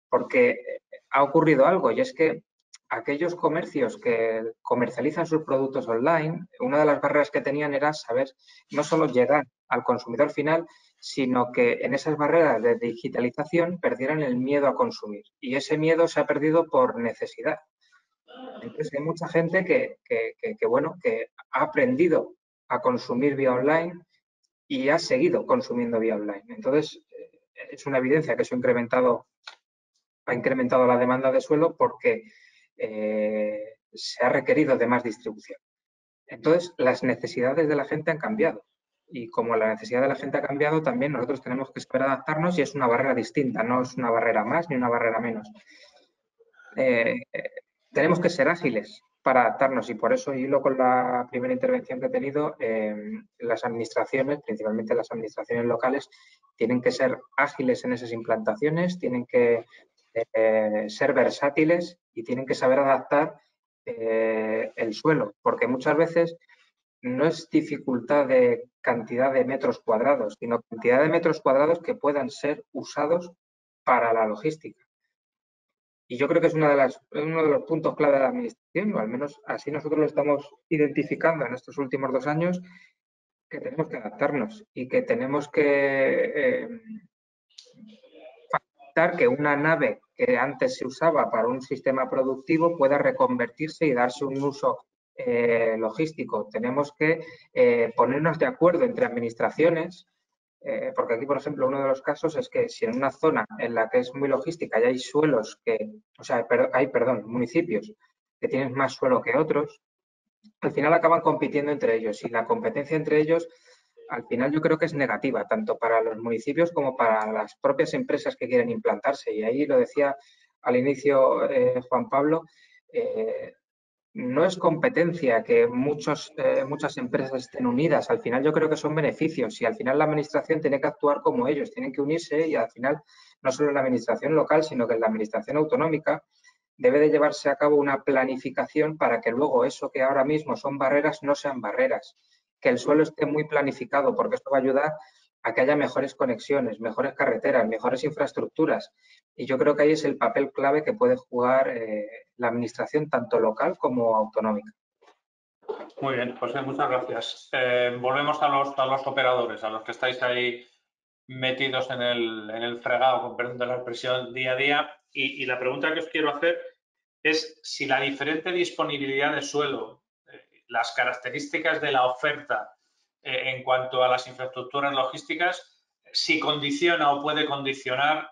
porque ha ocurrido algo y es que aquellos comercios que comercializan sus productos online, una de las barreras que tenían era saber no solo llegar al consumidor final, sino que en esas barreras de digitalización perdieran el miedo a consumir. Y ese miedo se ha perdido por necesidad. Entonces hay mucha gente que ha aprendido a consumir vía online y ha seguido consumiendo vía online. Entonces, es una evidencia que eso ha incrementado la demanda de suelo porque se ha requerido de más distribución. Entonces, las necesidades de la gente han cambiado. Y como la necesidad de la gente ha cambiado, también nosotros tenemos que saber adaptarnos y es una barrera distinta, no es una barrera más ni una barrera menos. Tenemos que ser ágiles para adaptarnos y por eso, hilo con la primera intervención que he tenido, las administraciones, principalmente las administraciones locales, tienen que ser ágiles en esas implantaciones, tienen que ser versátiles y tienen que saber adaptar el suelo, porque muchas veces no es dificultad de cantidad de metros cuadrados, sino cantidad de metros cuadrados que puedan ser usados para la logística. Y yo creo que es uno de los puntos clave de la administración, o al menos así nosotros lo estamos identificando en estos últimos 2 años, que tenemos que adaptarnos y que tenemos que facilitar que una nave que antes se usaba para un sistema productivo pueda reconvertirse y darse un uso logístico. Tenemos que ponernos de acuerdo entre administraciones, porque aquí, por ejemplo, uno de los casos es que si en una zona en la que es muy logística y hay suelos municipios que tienen más suelo que otros, al final acaban compitiendo entre ellos y la competencia entre ellos al final yo creo que es negativa, tanto para los municipios como para las propias empresas que quieren implantarse. Y ahí lo decía al inicio Juan Pablo, no es competencia que muchas empresas estén unidas. Al final yo creo que son beneficios y al final la administración tiene que actuar como ellos, tienen que unirse y al final no solo la administración local, sino que la administración autonómica debe de llevarse a cabo una planificación para que luego eso que ahora mismo son barreras no sean barreras, que el suelo esté muy planificado, porque esto va a ayudar a que haya mejores conexiones, mejores carreteras, mejores infraestructuras. Y yo creo que ahí es el papel clave que puede jugar la administración tanto local como autonómica. Muy bien, José, muchas gracias. Volvemos a los operadores, a los que estáis ahí metidos en el fregado, con perdón de la expresión, día a día. Y la pregunta que os quiero hacer es si la diferente disponibilidad de suelo, las características de la oferta en cuanto a las infraestructuras logísticas, si condiciona o puede condicionar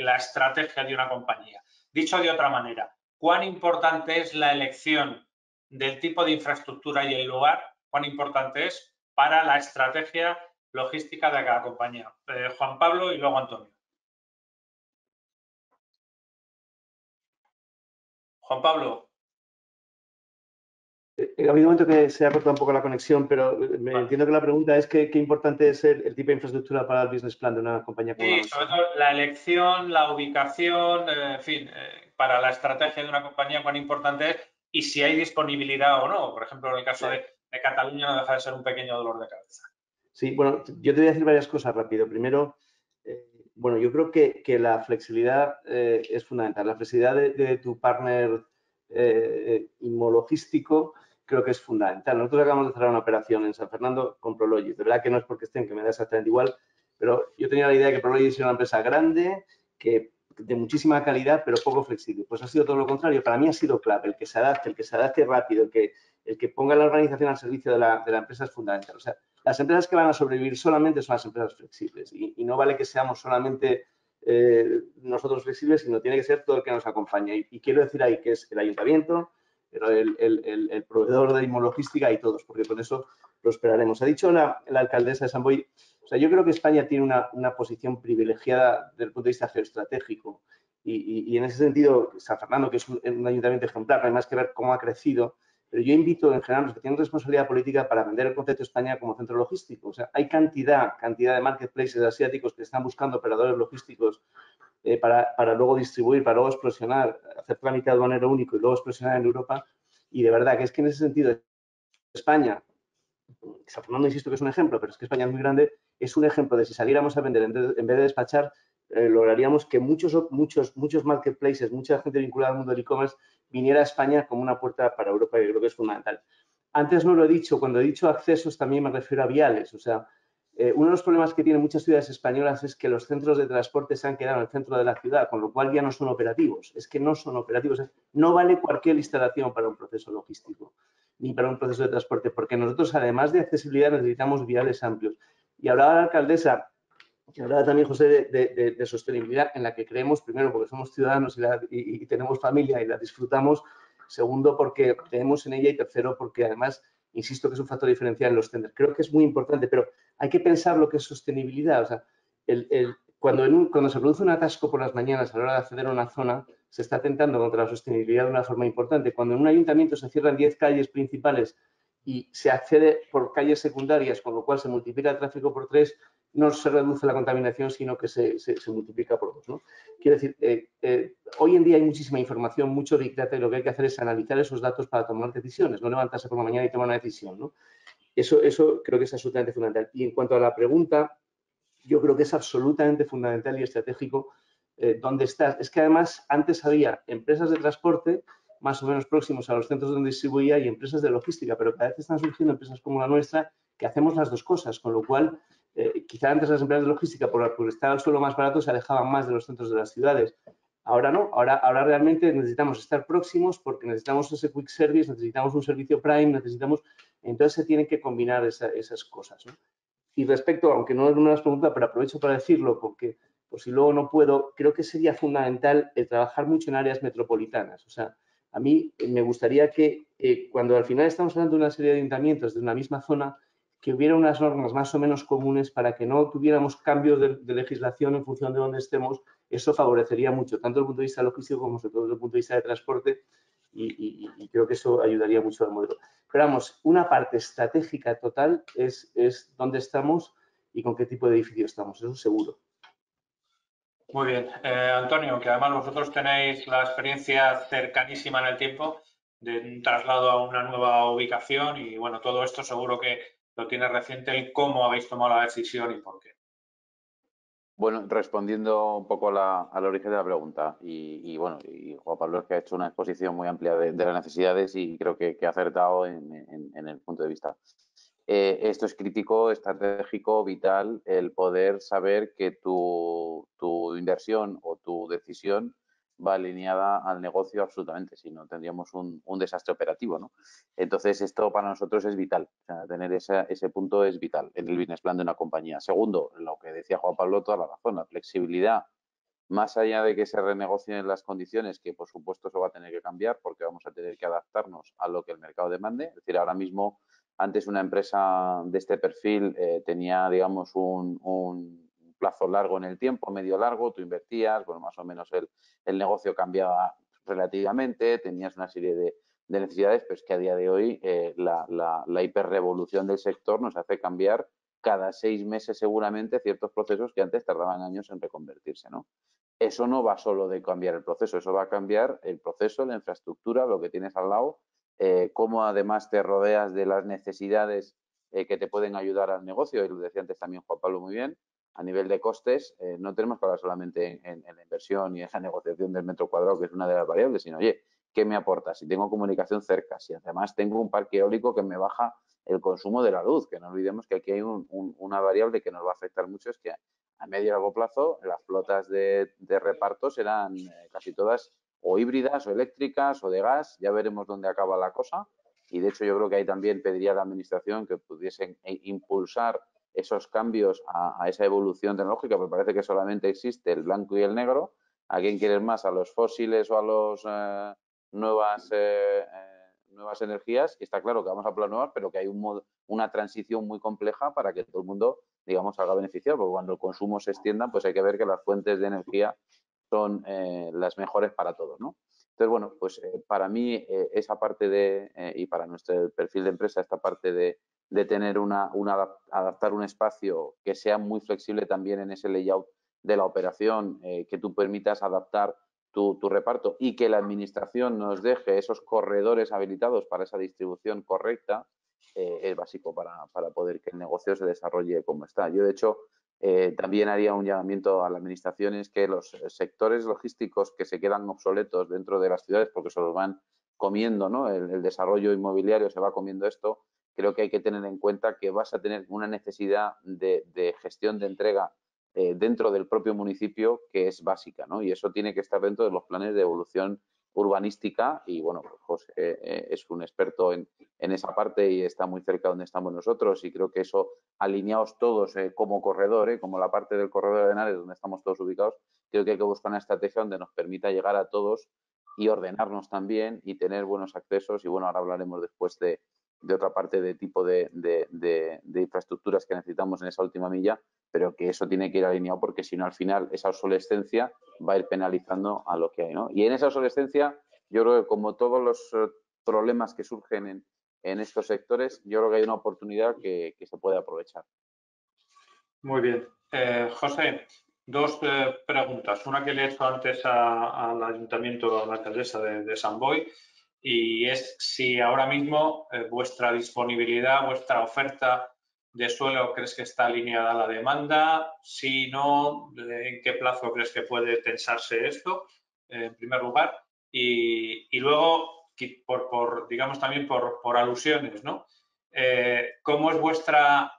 la estrategia de una compañía. Dicho de otra manera, ¿cuán importante es la elección del tipo de infraestructura y el lugar? ¿Cuán importante es para la estrategia logística de cada compañía? Juan Pablo y luego Antonio. Juan Pablo. Ha habido un momento que se ha cortado un poco la conexión, pero entiendo que la pregunta es qué importante es el tipo de infraestructura para el business plan de una compañía como la nuestra. Sí, sobre todo la elección, la ubicación, en fin, para la estrategia de una compañía, cuán importante es y si hay disponibilidad o no. Por ejemplo, en el caso de Cataluña no deja de ser un pequeño dolor de cabeza. Sí, bueno, yo te voy a decir varias cosas rápido. Primero, bueno, yo creo que la flexibilidad es fundamental. La flexibilidad de tu partner inmologístico creo que es fundamental. Nosotros acabamos de cerrar una operación en San Fernando con Prologis. De verdad que no es porque estén, que me da exactamente igual, pero yo tenía la idea de que Prologis era una empresa grande, de muchísima calidad, pero poco flexible. Pues ha sido todo lo contrario. Para mí ha sido clave el que se adapte rápido, el que ponga la organización al servicio de la empresa es fundamental. O sea, las empresas que van a sobrevivir solamente son las empresas flexibles y no vale que seamos solamente nosotros flexibles, sino tiene que ser todo el que nos acompaña. Y quiero decir ahí que es el ayuntamiento, pero el proveedor de inmologística y todos, porque con eso prosperaremos. Ha dicho la alcaldesa de Sant Boi, o sea, yo creo que España tiene una posición privilegiada desde el punto de vista geoestratégico y en ese sentido, San Fernando, que es un ayuntamiento ejemplar, no hay más que ver cómo ha crecido, pero yo invito en general a los que tienen responsabilidad política para vender el concepto de España como centro logístico. O sea, hay cantidad de marketplaces asiáticos que están buscando operadores logísticos para luego distribuir, para luego explosionar, hacer trámite aduanero único y luego explosionar en Europa. Y de verdad que es que en ese sentido España, San Fernando insisto que es un ejemplo, pero es que España es muy grande, es un ejemplo de si saliéramos a vender en vez de despachar, lograríamos que muchos marketplaces, mucha gente vinculada al mundo del e-commerce viniera a España como una puerta para Europa y creo que es fundamental. Antes no lo he dicho, cuando he dicho accesos también me refiero a viales, o sea, uno de los problemas que tienen muchas ciudades españolas es que los centros de transporte se han quedado en el centro de la ciudad, con lo cual ya no son operativos. Es que no son operativos. No vale cualquier instalación para un proceso logístico ni para un proceso de transporte, porque nosotros, además de accesibilidad, necesitamos viales amplios. Y hablaba la alcaldesa, y hablaba también José de sostenibilidad, en la que creemos, primero, porque somos ciudadanos y tenemos familia y la disfrutamos, segundo, porque creemos en ella y tercero, porque además, insisto que es un factor diferencial en los tenders. Creo que es muy importante, pero hay que pensar lo que es sostenibilidad. O sea, cuando se produce un atasco por las mañanas a la hora de acceder a una zona, se está atentando contra la sostenibilidad de una forma importante. Cuando en un ayuntamiento se cierran 10 calles principales y se accede por calles secundarias, con lo cual se multiplica el tráfico por 3, no se reduce la contaminación, sino que se multiplica por 2, ¿no? Quiero decir, hoy en día hay muchísima información, mucho Big Data, y lo que hay que hacer es analizar esos datos para tomar decisiones, no levantarse por la mañana y tomar una decisión, ¿no? Eso creo que es absolutamente fundamental. Y en cuanto a la pregunta, yo creo que es absolutamente fundamental y estratégico dónde estás. Es que además antes había empresas de transporte más o menos próximos a los centros donde distribuía y empresas de logística, pero cada vez están surgiendo empresas como la nuestra que hacemos las dos cosas, con lo cual quizá antes las empresas de logística por estar al suelo más barato se alejaban más de los centros de las ciudades. Ahora no, ahora realmente necesitamos estar próximos porque necesitamos ese quick service, necesitamos un servicio prime, entonces se tienen que combinar esas cosas, ¿no? Y respecto, aunque no es una de las preguntas, pero aprovecho para decirlo porque por si luego no puedo, creo que sería fundamental el trabajar mucho en áreas metropolitanas. O sea, a mí me gustaría que cuando al final estamos hablando de una serie de ayuntamientos de una misma zona, que hubiera unas normas más o menos comunes para que no tuviéramos cambios de legislación en función de dónde estemos. Eso favorecería mucho, tanto desde el punto de vista logístico como sobre todo desde el punto de vista de transporte y creo que eso ayudaría mucho al modelo. Pero vamos, una parte estratégica total es dónde estamos y con qué tipo de edificio estamos, eso seguro. Muy bien. Antonio, que además vosotros tenéis la experiencia cercanísima en el tiempo de un traslado a una nueva ubicación y bueno, todo esto seguro que lo tiene reciente el cómo habéis tomado la decisión y por qué. Bueno, respondiendo un poco al origen de la pregunta, y bueno, y Juan Pablo es que ha hecho una exposición muy amplia de las necesidades y creo que ha acertado en el punto de vista. Esto es crítico, estratégico, vital, el poder saber que tu inversión o tu decisión va alineada al negocio absolutamente, si no tendríamos un desastre operativo, ¿no? Entonces, esto para nosotros es vital, o sea, tener ese punto es vital en el business plan de una compañía. Segundo, lo que decía Juan Pablo, toda la razón, la flexibilidad, más allá de que se renegocien las condiciones, que por supuesto eso va a tener que cambiar porque vamos a tener que adaptarnos a lo que el mercado demande. Es decir, ahora mismo, antes una empresa de este perfil tenía, digamos, un plazo largo en el tiempo, medio largo, tú invertías, bueno, más o menos el negocio cambiaba relativamente, tenías una serie de necesidades, pero es que a día de hoy la hiperrevolución del sector nos hace cambiar cada 6 meses seguramente ciertos procesos que antes tardaban años en reconvertirse, ¿no? Eso no va solo de cambiar el proceso, eso va a cambiar el proceso, la infraestructura, lo que tienes al lado, cómo además te rodeas de las necesidades que te pueden ayudar al negocio, y lo decía antes también Juan Pablo muy bien, a nivel de costes, no tenemos que hablar solamente en la inversión y esa negociación del metro cuadrado, que es una de las variables, sino, oye, ¿qué me aporta? Si tengo comunicación cerca, si además tengo un parque eólico que me baja el consumo de la luz, que no olvidemos que aquí hay una variable que nos va a afectar mucho, es que a medio y largo plazo las flotas de reparto serán casi todas o híbridas o eléctricas o de gas, ya veremos dónde acaba la cosa y de hecho yo creo que ahí también pediría a la administración que pudiesen impulsar esos cambios a esa evolución tecnológica, porque parece que solamente existe el blanco y el negro. ¿A quién quieres más? ¿A los fósiles o a los nuevas energías? Y está claro que vamos a planear, pero que hay una transición muy compleja para que todo el mundo, digamos, salga beneficiado, porque cuando el consumo se extienda, pues hay que ver que las fuentes de energía son las mejores para todos, ¿no? Entonces, bueno, pues para mí esa parte y para nuestro perfil de empresa, esta parte de tener adaptar un espacio que sea muy flexible también en ese layout de la operación, que tú permitas adaptar tu reparto y que la administración nos deje esos corredores habilitados para esa distribución correcta, es básico para poder que el negocio se desarrolle como está. Yo, de hecho, también haría un llamamiento a la administración, es que los sectores logísticos que se quedan obsoletos dentro de las ciudades porque se los van comiendo, ¿no? El desarrollo inmobiliario se va comiendo esto. Creo que hay que tener en cuenta que vas a tener una necesidad de gestión de entrega dentro del propio municipio que es básica, ¿no? Y eso tiene que estar dentro de los planes de evolución urbanística y, bueno, José es un experto en esa parte y está muy cerca donde estamos nosotros y creo que eso, alineados todos como corredor, como la parte del corredor de Henares donde estamos todos ubicados, creo que hay que buscar una estrategia donde nos permita llegar a todos y ordenarnos también y tener buenos accesos y, bueno, ahora hablaremos después de otra parte de tipo de infraestructuras que necesitamos en esa última milla, pero que eso tiene que ir alineado porque si no al final esa obsolescencia va a ir penalizando a lo que hay, ¿no? Y en esa obsolescencia yo creo que como todos los problemas que surgen en estos sectores, yo creo que hay una oportunidad que se puede aprovechar. Muy bien. José, dos preguntas. Una que le he hecho antes al ayuntamiento, a la alcaldesa de Sant Boi y es si ahora mismo vuestra disponibilidad, vuestra oferta de suelo crees que está alineada a la demanda, si no, en qué plazo crees que puede tensarse esto, en primer lugar, y luego, digamos también por alusiones, ¿no? ¿Cómo es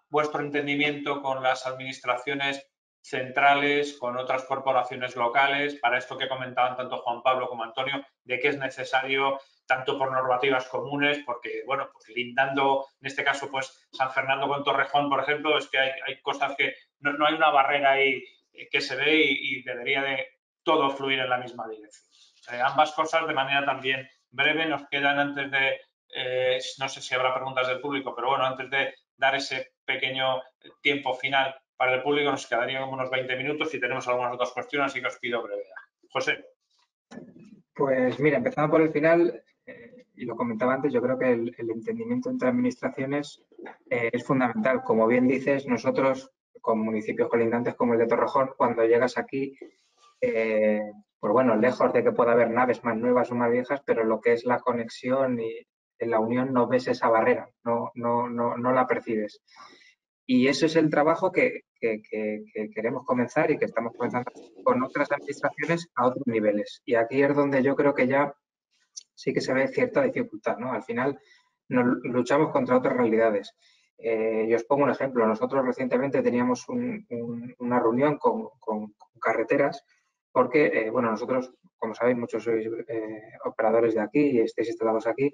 vuestro entendimiento con las administraciones centrales, con otras corporaciones locales, para esto que comentaban tanto Juan Pablo como Antonio, de que es necesario tanto por normativas comunes, porque, bueno, pues lindando, en este caso, pues San Fernando con Torrejón, por ejemplo, es que hay cosas que no hay una barrera ahí que se ve y debería de todo fluir en la misma dirección. Ambas cosas de manera también breve nos quedan antes de, no sé si habrá preguntas del público, pero bueno, antes de dar ese pequeño tiempo final para el público nos quedarían como unos 20 minutos y tenemos algunas otras cuestiones, así que os pido brevedad. José. Pues mira, empezando por el final, y lo comentaba antes, yo creo que el entendimiento entre administraciones es fundamental. Como bien dices, nosotros con municipios colindantes como el de Torrejón, cuando llegas aquí, pues bueno, lejos de que pueda haber naves más nuevas o más viejas, pero lo que es la conexión y en la unión no ves esa barrera, no la percibes. Y eso es el trabajo que queremos comenzar y que estamos comenzando con otras administraciones a otros niveles. Y aquí es donde yo creo que ya sí que se ve cierta dificultad, ¿no? Al final nos luchamos contra otras realidades. Y os pongo un ejemplo. Nosotros recientemente teníamos una reunión con carreteras porque, bueno, nosotros, como sabéis, muchos sois operadores de aquí y estáis instalados aquí,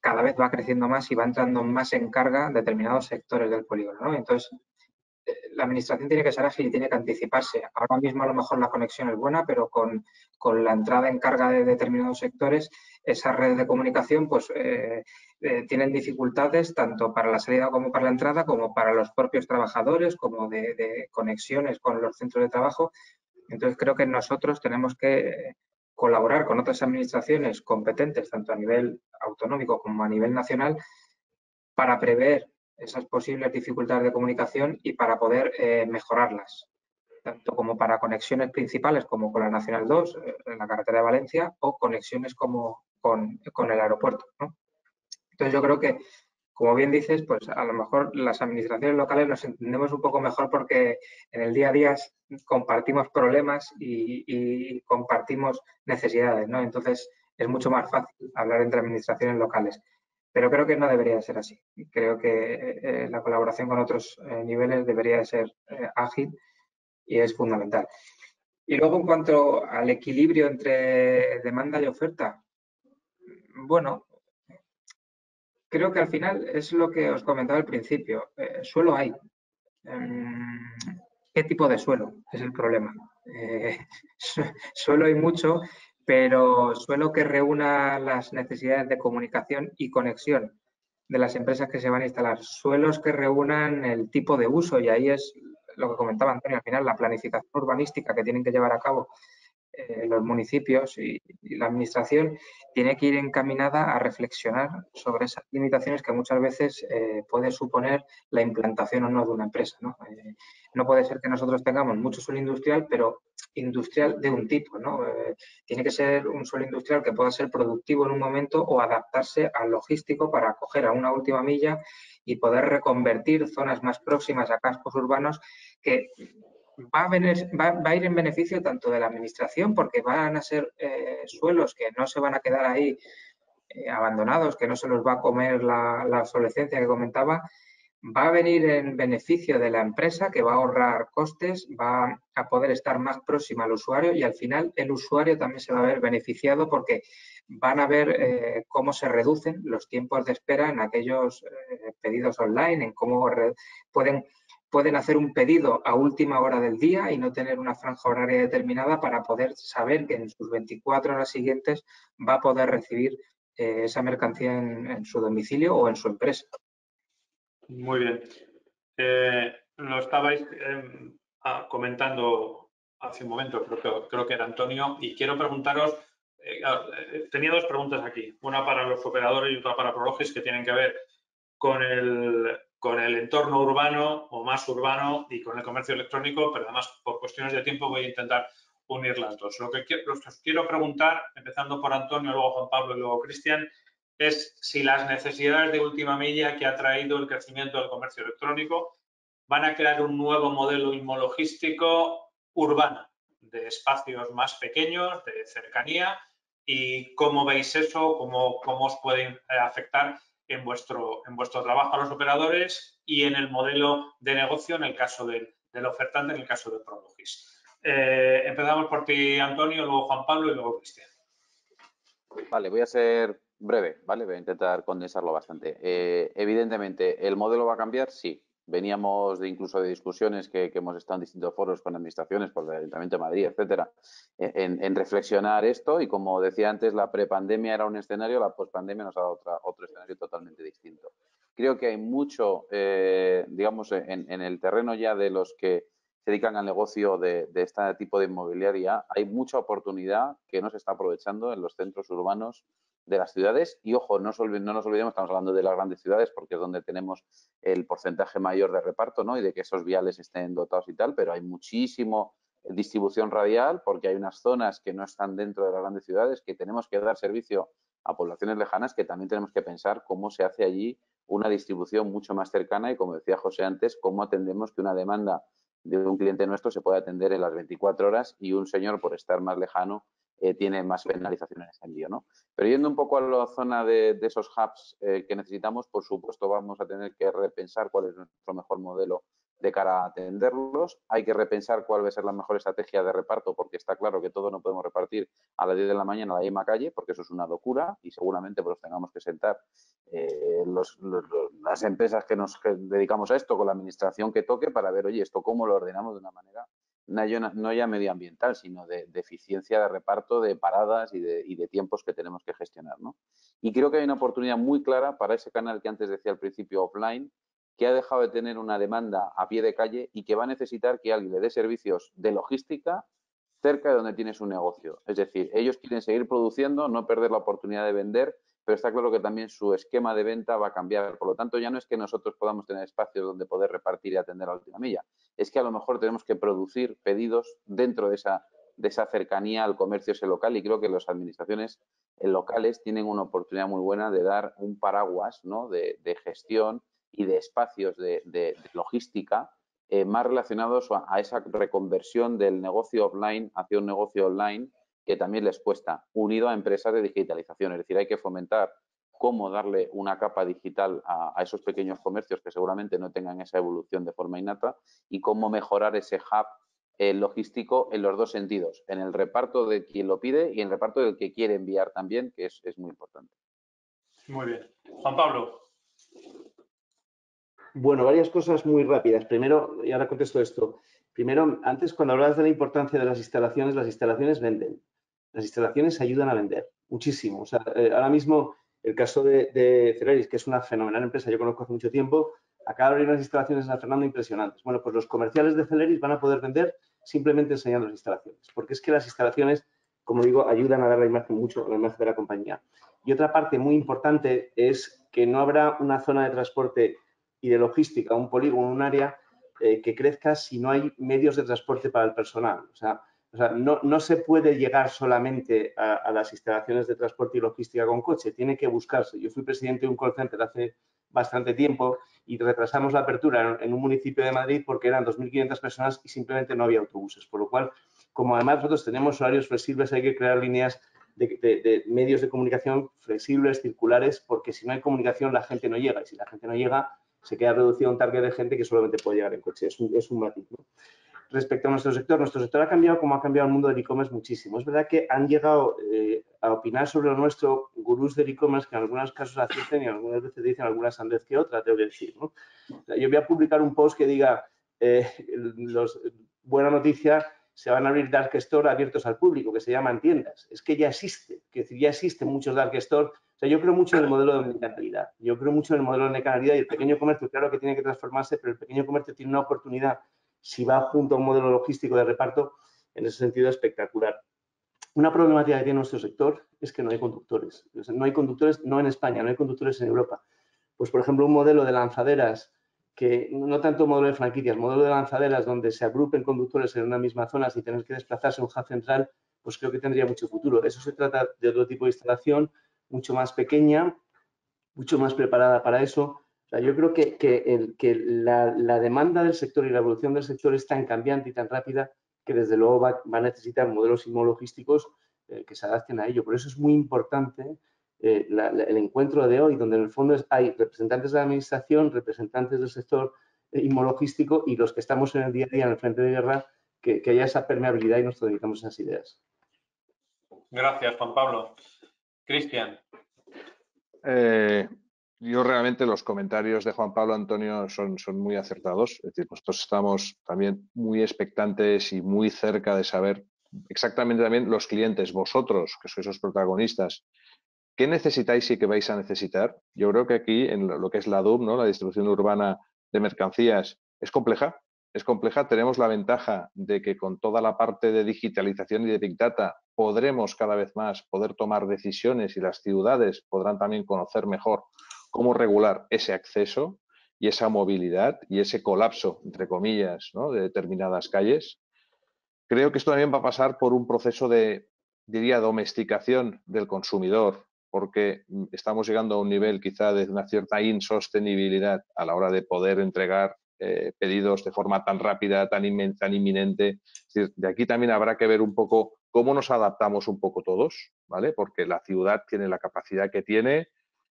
cada vez va creciendo más y va entrando más en carga determinados sectores del polígono, ¿no? Entonces, la administración tiene que ser ágil y tiene que anticiparse. Ahora mismo a lo mejor la conexión es buena, pero con la entrada en carga de determinados sectores, esas redes de comunicación pues tienen dificultades tanto para la salida como para la entrada, como para los propios trabajadores, como de conexiones con los centros de trabajo. Entonces creo que nosotros tenemos que colaborar con otras administraciones competentes, tanto a nivel autonómico como a nivel nacional, para prever esas posibles dificultades de comunicación y para poder mejorarlas, tanto como para conexiones principales como con la Nacional 2, en la carretera de Valencia, o conexiones como con el aeropuerto, ¿no? Entonces yo creo que, como bien dices, pues a lo mejor las administraciones locales nos entendemos un poco mejor porque en el día a día compartimos problemas y compartimos necesidades, ¿no? Entonces es mucho más fácil hablar entre administraciones locales. Pero creo que no debería ser así. Creo que la colaboración con otros niveles debería de ser ágil y es fundamental. Y luego, en cuanto al equilibrio entre demanda y oferta, bueno, creo que al final es lo que os comentaba al principio. Suelo hay. ¿Qué tipo de suelo? Es el problema. Suelo hay mucho, pero suelo que reúna las necesidades de comunicación y conexión de las empresas que se van a instalar. Suelos que reúnan el tipo de uso, y ahí es lo que comentaba Antonio, al final la planificación urbanística que tienen que llevar a cabo los municipios y la administración tiene que ir encaminada a reflexionar sobre esas limitaciones que muchas veces puede suponer la implantación o no de una empresa, ¿no? No puede ser que nosotros tengamos mucho suelo industrial, pero industrial de un tipo, ¿no? Tiene que ser un suelo industrial que pueda ser productivo en un momento o adaptarse al logístico para acoger a una última milla y poder reconvertir zonas más próximas a cascos urbanos que va a ir en beneficio tanto de la administración, porque van a ser suelos que no se van a quedar ahí abandonados, que no se los va a comer la obsolescencia que comentaba, va a venir en beneficio de la empresa, que va a ahorrar costes, va a poder estar más próxima al usuario y al final el usuario también se va a ver beneficiado porque van a ver cómo se reducen los tiempos de espera en aquellos pedidos online, en cómo pueden hacer un pedido a última hora del día y no tener una franja horaria determinada para poder saber que en sus 24 horas siguientes va a poder recibir esa mercancía en su domicilio o en su empresa. Muy bien. Lo estabais comentando hace un momento, creo que era Antonio, y quiero preguntaros, tenía dos preguntas aquí, una para los operadores y otra para Prologis, que tienen que ver con el entorno urbano o más urbano y con el comercio electrónico, pero además por cuestiones de tiempo voy a intentar unir las dos. Lo que os quiero preguntar, empezando por Antonio, luego Juan Pablo y luego Cristian, es si las necesidades de última milla que ha traído el crecimiento del comercio electrónico van a crear un nuevo modelo inmologístico urbano, de espacios más pequeños, de cercanía, y cómo veis eso, cómo os puede afectar en vuestro trabajo a los operadores y en el modelo de negocio en el caso del ofertante, en el caso de Prologis. Empezamos por ti, Antonio, luego Juan Pablo y luego Cristian. Vale, voy a ser breve, ¿vale? Voy a intentar condensarlo bastante. Evidentemente, ¿el modelo va a cambiar? Sí. Veníamos incluso de discusiones que hemos estado en distintos foros con administraciones, por el Ayuntamiento de Madrid, etcétera, en reflexionar esto, y como decía antes, la prepandemia era un escenario, la pospandemia nos ha dado otro escenario totalmente distinto. Creo que hay mucho, digamos, en el terreno ya de los que se dedican al negocio de este tipo de inmobiliaria, hay mucha oportunidad que no se está aprovechando en los centros urbanos de las ciudades. Y ojo, no nos olvidemos, estamos hablando de las grandes ciudades porque es donde tenemos el porcentaje mayor de reparto, ¿no? Y de que esos viales estén dotados y tal, pero hay muchísimo distribución radial porque hay unas zonas que no están dentro de las grandes ciudades que tenemos que dar servicio a poblaciones lejanas, que también tenemos que pensar cómo se hace allí una distribución mucho más cercana y, como decía José antes, cómo atendemos que una demanda de un cliente nuestro se puede atender en las 24 horas y un señor, por estar más lejano, tiene más penalización en ese envío, ¿no? Pero yendo un poco a la zona de esos hubs que necesitamos, por supuesto vamos a tener que repensar cuál es nuestro mejor modelo de cara a atenderlos. Hay que repensar cuál va a ser la mejor estrategia de reparto, porque está claro que todo no podemos repartir a las 10 de la mañana a la misma calle, porque eso es una locura y seguramente pues tengamos que sentar las empresas que nos dedicamos a esto con la administración que toque para ver, oye, esto cómo lo ordenamos de una manera no ya medioambiental, sino de eficiencia de reparto, de paradas y de tiempos que tenemos que gestionar, ¿no? Y creo que hay una oportunidad muy clara para ese canal que antes decía al principio, offline, que ha dejado de tener una demanda a pie de calle y que va a necesitar que alguien le dé servicios de logística cerca de donde tiene su negocio. Es decir, ellos quieren seguir produciendo, no perder la oportunidad de vender, pero está claro que también su esquema de venta va a cambiar. Por lo tanto, ya no es que nosotros podamos tener espacios donde poder repartir y atender a la última milla. Es que a lo mejor tenemos que producir pedidos dentro de esa cercanía al comercio ese local, y creo que las administraciones locales tienen una oportunidad muy buena de dar un paraguas, ¿no? de gestión y de espacios de logística más relacionados a esa reconversión del negocio offline hacia un negocio online, que también les cuesta, unido a empresas de digitalización. Es decir, hay que fomentar cómo darle una capa digital a esos pequeños comercios que seguramente no tengan esa evolución de forma innata, y cómo mejorar ese hub logístico en los dos sentidos, en el reparto de quien lo pide y en el reparto del que quiere enviar también, que es muy importante. Muy bien. Juan Pablo. Bueno, varias cosas muy rápidas. Primero, y ahora contesto esto. Primero, antes cuando hablabas de la importancia de las instalaciones venden. Las instalaciones ayudan a vender muchísimo. O sea, ahora mismo el caso de Celeris, que es una fenomenal empresa, yo conozco hace mucho tiempo, acaba de abrir unas instalaciones en San Fernando impresionantes. Bueno, pues los comerciales de Celeris van a poder vender simplemente enseñando las instalaciones, porque es que las instalaciones, como digo, ayudan a dar la imagen mucho, a la imagen de la compañía. Y otra parte muy importante es que no habrá una zona de transporte y de logística, un polígono, un área que crezca si no hay medios de transporte para el personal. O sea, no se puede llegar solamente a las instalaciones de transporte y logística con coche, tiene que buscarse. Yo fui presidente de un call center hace bastante tiempo y retrasamos la apertura en un municipio de Madrid porque eran 2.500 personas y simplemente no había autobuses. Por lo cual, como además nosotros tenemos horarios flexibles, hay que crear líneas de medios de comunicación flexibles, circulares, porque si no hay comunicación la gente no llega, y si la gente no llega se queda reducido a un target de gente que solamente puede llegar en coche. Es un matiz, ¿no? Respecto a nuestro sector ha cambiado como ha cambiado el mundo del e-commerce muchísimo. Es verdad que han llegado a opinar sobre lo nuestro gurús del e-commerce que en algunos casos acierten y algunas veces dicen alguna sandez que otra, tengo que decir, ¿no? O sea, yo voy a publicar un post que diga buena noticia, se van a abrir dark store abiertos al público, que se llaman tiendas. Es que ya existe, ya existen muchos dark store. O sea, yo creo mucho en el modelo de omnicanalidad. Yo creo mucho en el modelo de omnicanalidad, y el pequeño comercio, claro que tiene que transformarse, pero el pequeño comercio tiene una oportunidad, si va junto a un modelo logístico de reparto, en ese sentido espectacular. Una problemática que tiene nuestro sector es que no hay conductores. O sea, no hay conductores, no en España, no hay conductores en Europa. Pues, por ejemplo, un modelo de lanzaderas que no tanto modelo de franquicias, modelo de lanzaderas donde se agrupen conductores en una misma zona sin tener que desplazarse a un hub central, pues creo que tendría mucho futuro. Eso se trata de otro tipo de instalación, mucho más pequeña, mucho más preparada para eso. O sea, yo creo que la demanda del sector y la evolución del sector es tan cambiante y tan rápida que desde luego va a necesitar modelos logísticos que se adapten a ello. Por eso es muy importante el encuentro de hoy, donde en el fondo hay representantes de la administración, representantes del sector logístico y los que estamos en el día a día en el frente de guerra, que haya esa permeabilidad y nos transmitamos esas ideas. Gracias, Juan Pablo. Cristian. Yo realmente los comentarios de Juan Pablo Antonio son muy acertados. Es decir, nosotros estamos también muy expectantes y muy cerca de saber exactamente también los clientes, vosotros, que sois los protagonistas, qué necesitáis y qué vais a necesitar. Yo creo que aquí, en lo que es la DUM, ¿no?, la distribución urbana de mercancías, es compleja. Es compleja. Tenemos la ventaja de que con toda la parte de digitalización y de Big Data podremos cada vez más poder tomar decisiones y las ciudades podrán también conocer mejor cómo regular ese acceso y esa movilidad y ese colapso, entre comillas, ¿no?, de determinadas calles. Creo que esto también va a pasar por un proceso de, diría, domesticación del consumidor, porque estamos llegando a un nivel quizá de una cierta insostenibilidad a la hora de poder entregar pedidos de forma tan rápida, tan inminente. Es decir, de aquí también habrá que ver un poco cómo nos adaptamos un poco todos, ¿vale? Porque la ciudad tiene la capacidad que tiene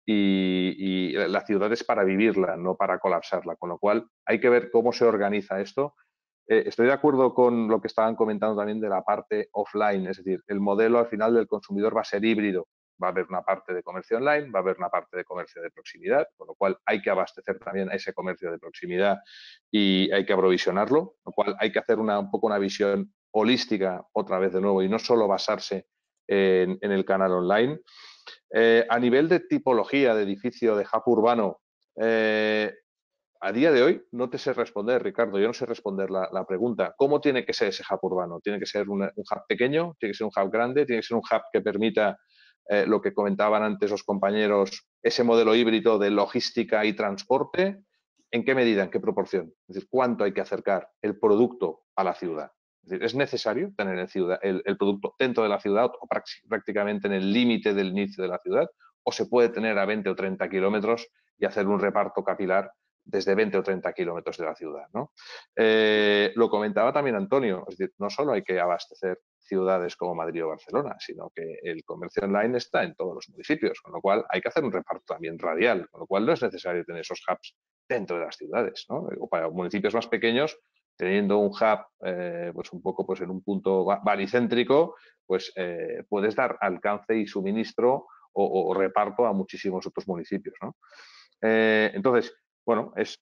y la ciudad es para vivirla, no para colapsarla, con lo cual hay que ver cómo se organiza esto. Estoy de acuerdo con lo que estaban comentando también de la parte offline, es decir, el modelo al final del consumidor va a ser híbrido. Va a haber una parte de comercio online, va a haber una parte de comercio de proximidad, con lo cual hay que abastecer también a ese comercio de proximidad y hay que aprovisionarlo, con lo cual hay que hacer un poco una visión holística otra vez de nuevo y no solo basarse en el canal online. A nivel de tipología de edificio, de hub urbano, a día de hoy no te sé responder, Ricardo, yo no sé responder la pregunta. ¿Cómo tiene que ser ese hub urbano? ¿Tiene que ser un hub pequeño? ¿Tiene que ser un hub grande? ¿Tiene que ser un hub que permita lo que comentaban antes los compañeros, ese modelo híbrido de logística y transporte? ¿En qué medida, en qué proporción? Es decir, ¿cuánto hay que acercar el producto a la ciudad? Es decir, ¿es necesario tener el producto dentro de la ciudad o prácticamente en el límite del inicio de la ciudad? ¿O se puede tener a 20 o 30 kilómetros y hacer un reparto capilar desde 20 o 30 kilómetros de la ciudad, ¿no? Lo comentaba también Antonio, es decir, no solo hay que abastecer ciudades como Madrid o Barcelona, sino que el comercio online está en todos los municipios, con lo cual hay que hacer un reparto también radial, con lo cual no es necesario tener esos hubs dentro de las ciudades, ¿no? O para municipios más pequeños, teniendo un hub pues un poco pues en un punto baricéntrico, pues puedes dar alcance y suministro o reparto a muchísimos otros municipios, ¿no? Entonces, bueno, es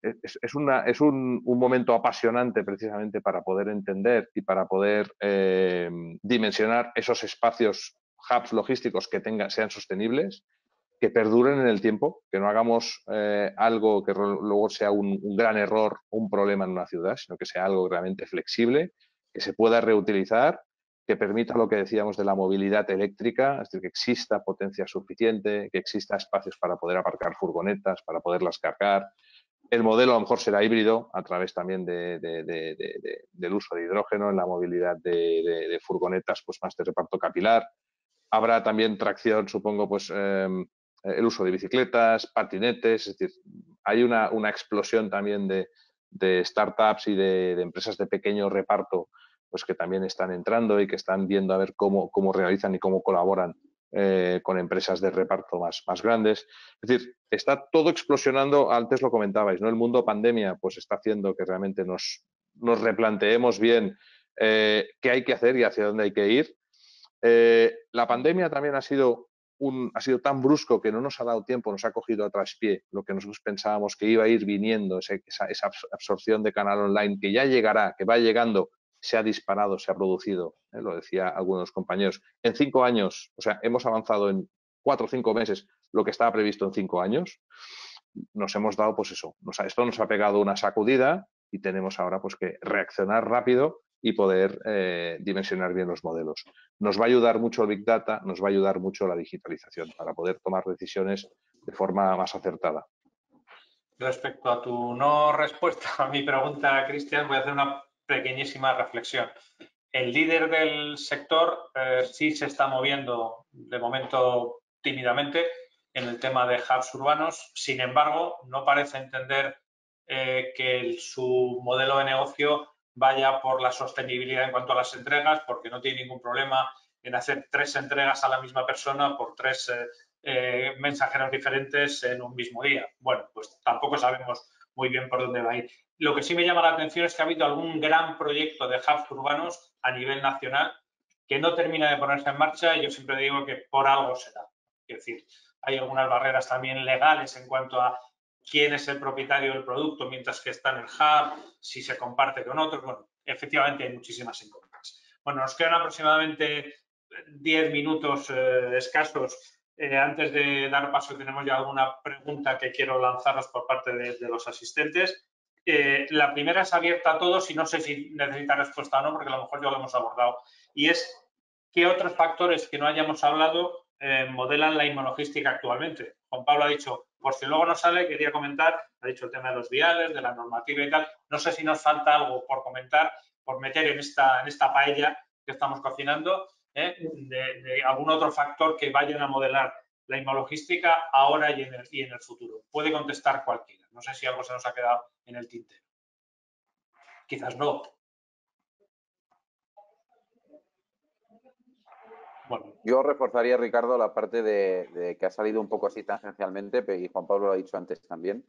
un momento apasionante precisamente para poder entender y para poder dimensionar esos espacios, hubs logísticos que sean sostenibles, que perduren en el tiempo, que no hagamos algo que luego sea un gran error o un problema en una ciudad, sino que sea algo realmente flexible, que se pueda reutilizar, que permita lo que decíamos de la movilidad eléctrica, es decir, que exista potencia suficiente, que exista espacios para poder aparcar furgonetas, para poderlas cargar. El modelo a lo mejor será híbrido a través también del uso de hidrógeno en la movilidad de furgonetas, pues más de reparto capilar. Habrá también tracción, supongo, pues el uso de bicicletas, patinetes, es decir, hay una explosión también de startups y de empresas de pequeño reparto, pues que también están entrando y que están viendo a ver cómo realizan y cómo colaboran con empresas de reparto más grandes. Es decir, está todo explosionando, antes lo comentabais, ¿no? El mundo pandemia pues está haciendo que realmente nos replanteemos bien qué hay que hacer y hacia dónde hay que ir. La pandemia también ha sido tan brusco que no nos ha dado tiempo, nos ha cogido a traspié lo que nosotros pensábamos que iba a ir viniendo, esa absorción de canal online que ya llegará, que va llegando, se ha disparado, se ha producido, lo decía algunos compañeros, en 5 años, o sea, hemos avanzado en 4 o 5 meses lo que estaba previsto en 5 años. Nos hemos dado, pues eso, esto nos ha pegado una sacudida y tenemos ahora pues que reaccionar rápido y poder dimensionar bien los modelos. Nos va a ayudar mucho el Big Data, nos va a ayudar mucho la digitalización para poder tomar decisiones de forma más acertada. Respecto a tu no respuesta a mi pregunta, Cristian, voy a hacer una pequeñísima reflexión. El líder del sector sí se está moviendo de momento tímidamente en el tema de hubs urbanos. Sin embargo, no parece entender que su modelo de negocio vaya por la sostenibilidad en cuanto a las entregas, porque no tiene ningún problema en hacer 3 entregas a la misma persona por 3 mensajeros diferentes en un mismo día. Bueno, pues tampoco sabemos muy bien por dónde va a ir. Lo que sí me llama la atención es que ha habido algún gran proyecto de hubs urbanos a nivel nacional que no termina de ponerse en marcha y yo siempre digo que por algo será. Es decir, hay algunas barreras también legales en cuanto a quién es el propietario del producto mientras que está en el hub, si se comparte con otros. Bueno, efectivamente hay muchísimas incógnitas. Bueno, nos quedan aproximadamente 10 minutos escasos. Antes de dar paso, tenemos ya alguna pregunta que quiero lanzaros por parte de los asistentes. La primera es abierta a todos y no sé si necesita respuesta o no, porque a lo mejor ya lo hemos abordado. Y es, ¿qué otros factores que no hayamos hablado modelan la inmunologística actualmente? Juan Pablo ha dicho, por si luego no sale, quería comentar, ha dicho el tema de los viales, de la normativa y tal. No sé si nos falta algo por comentar, por meter en esta paella que estamos cocinando, de algún otro factor que vayan a modelar la inmunologística ahora y en el futuro. Puede contestar cualquiera. No sé si algo se nos ha quedado en el tintero. Quizás no. Bueno. Yo reforzaría, Ricardo, la parte de que ha salido un poco así tangencialmente, y Juan Pablo lo ha dicho antes también,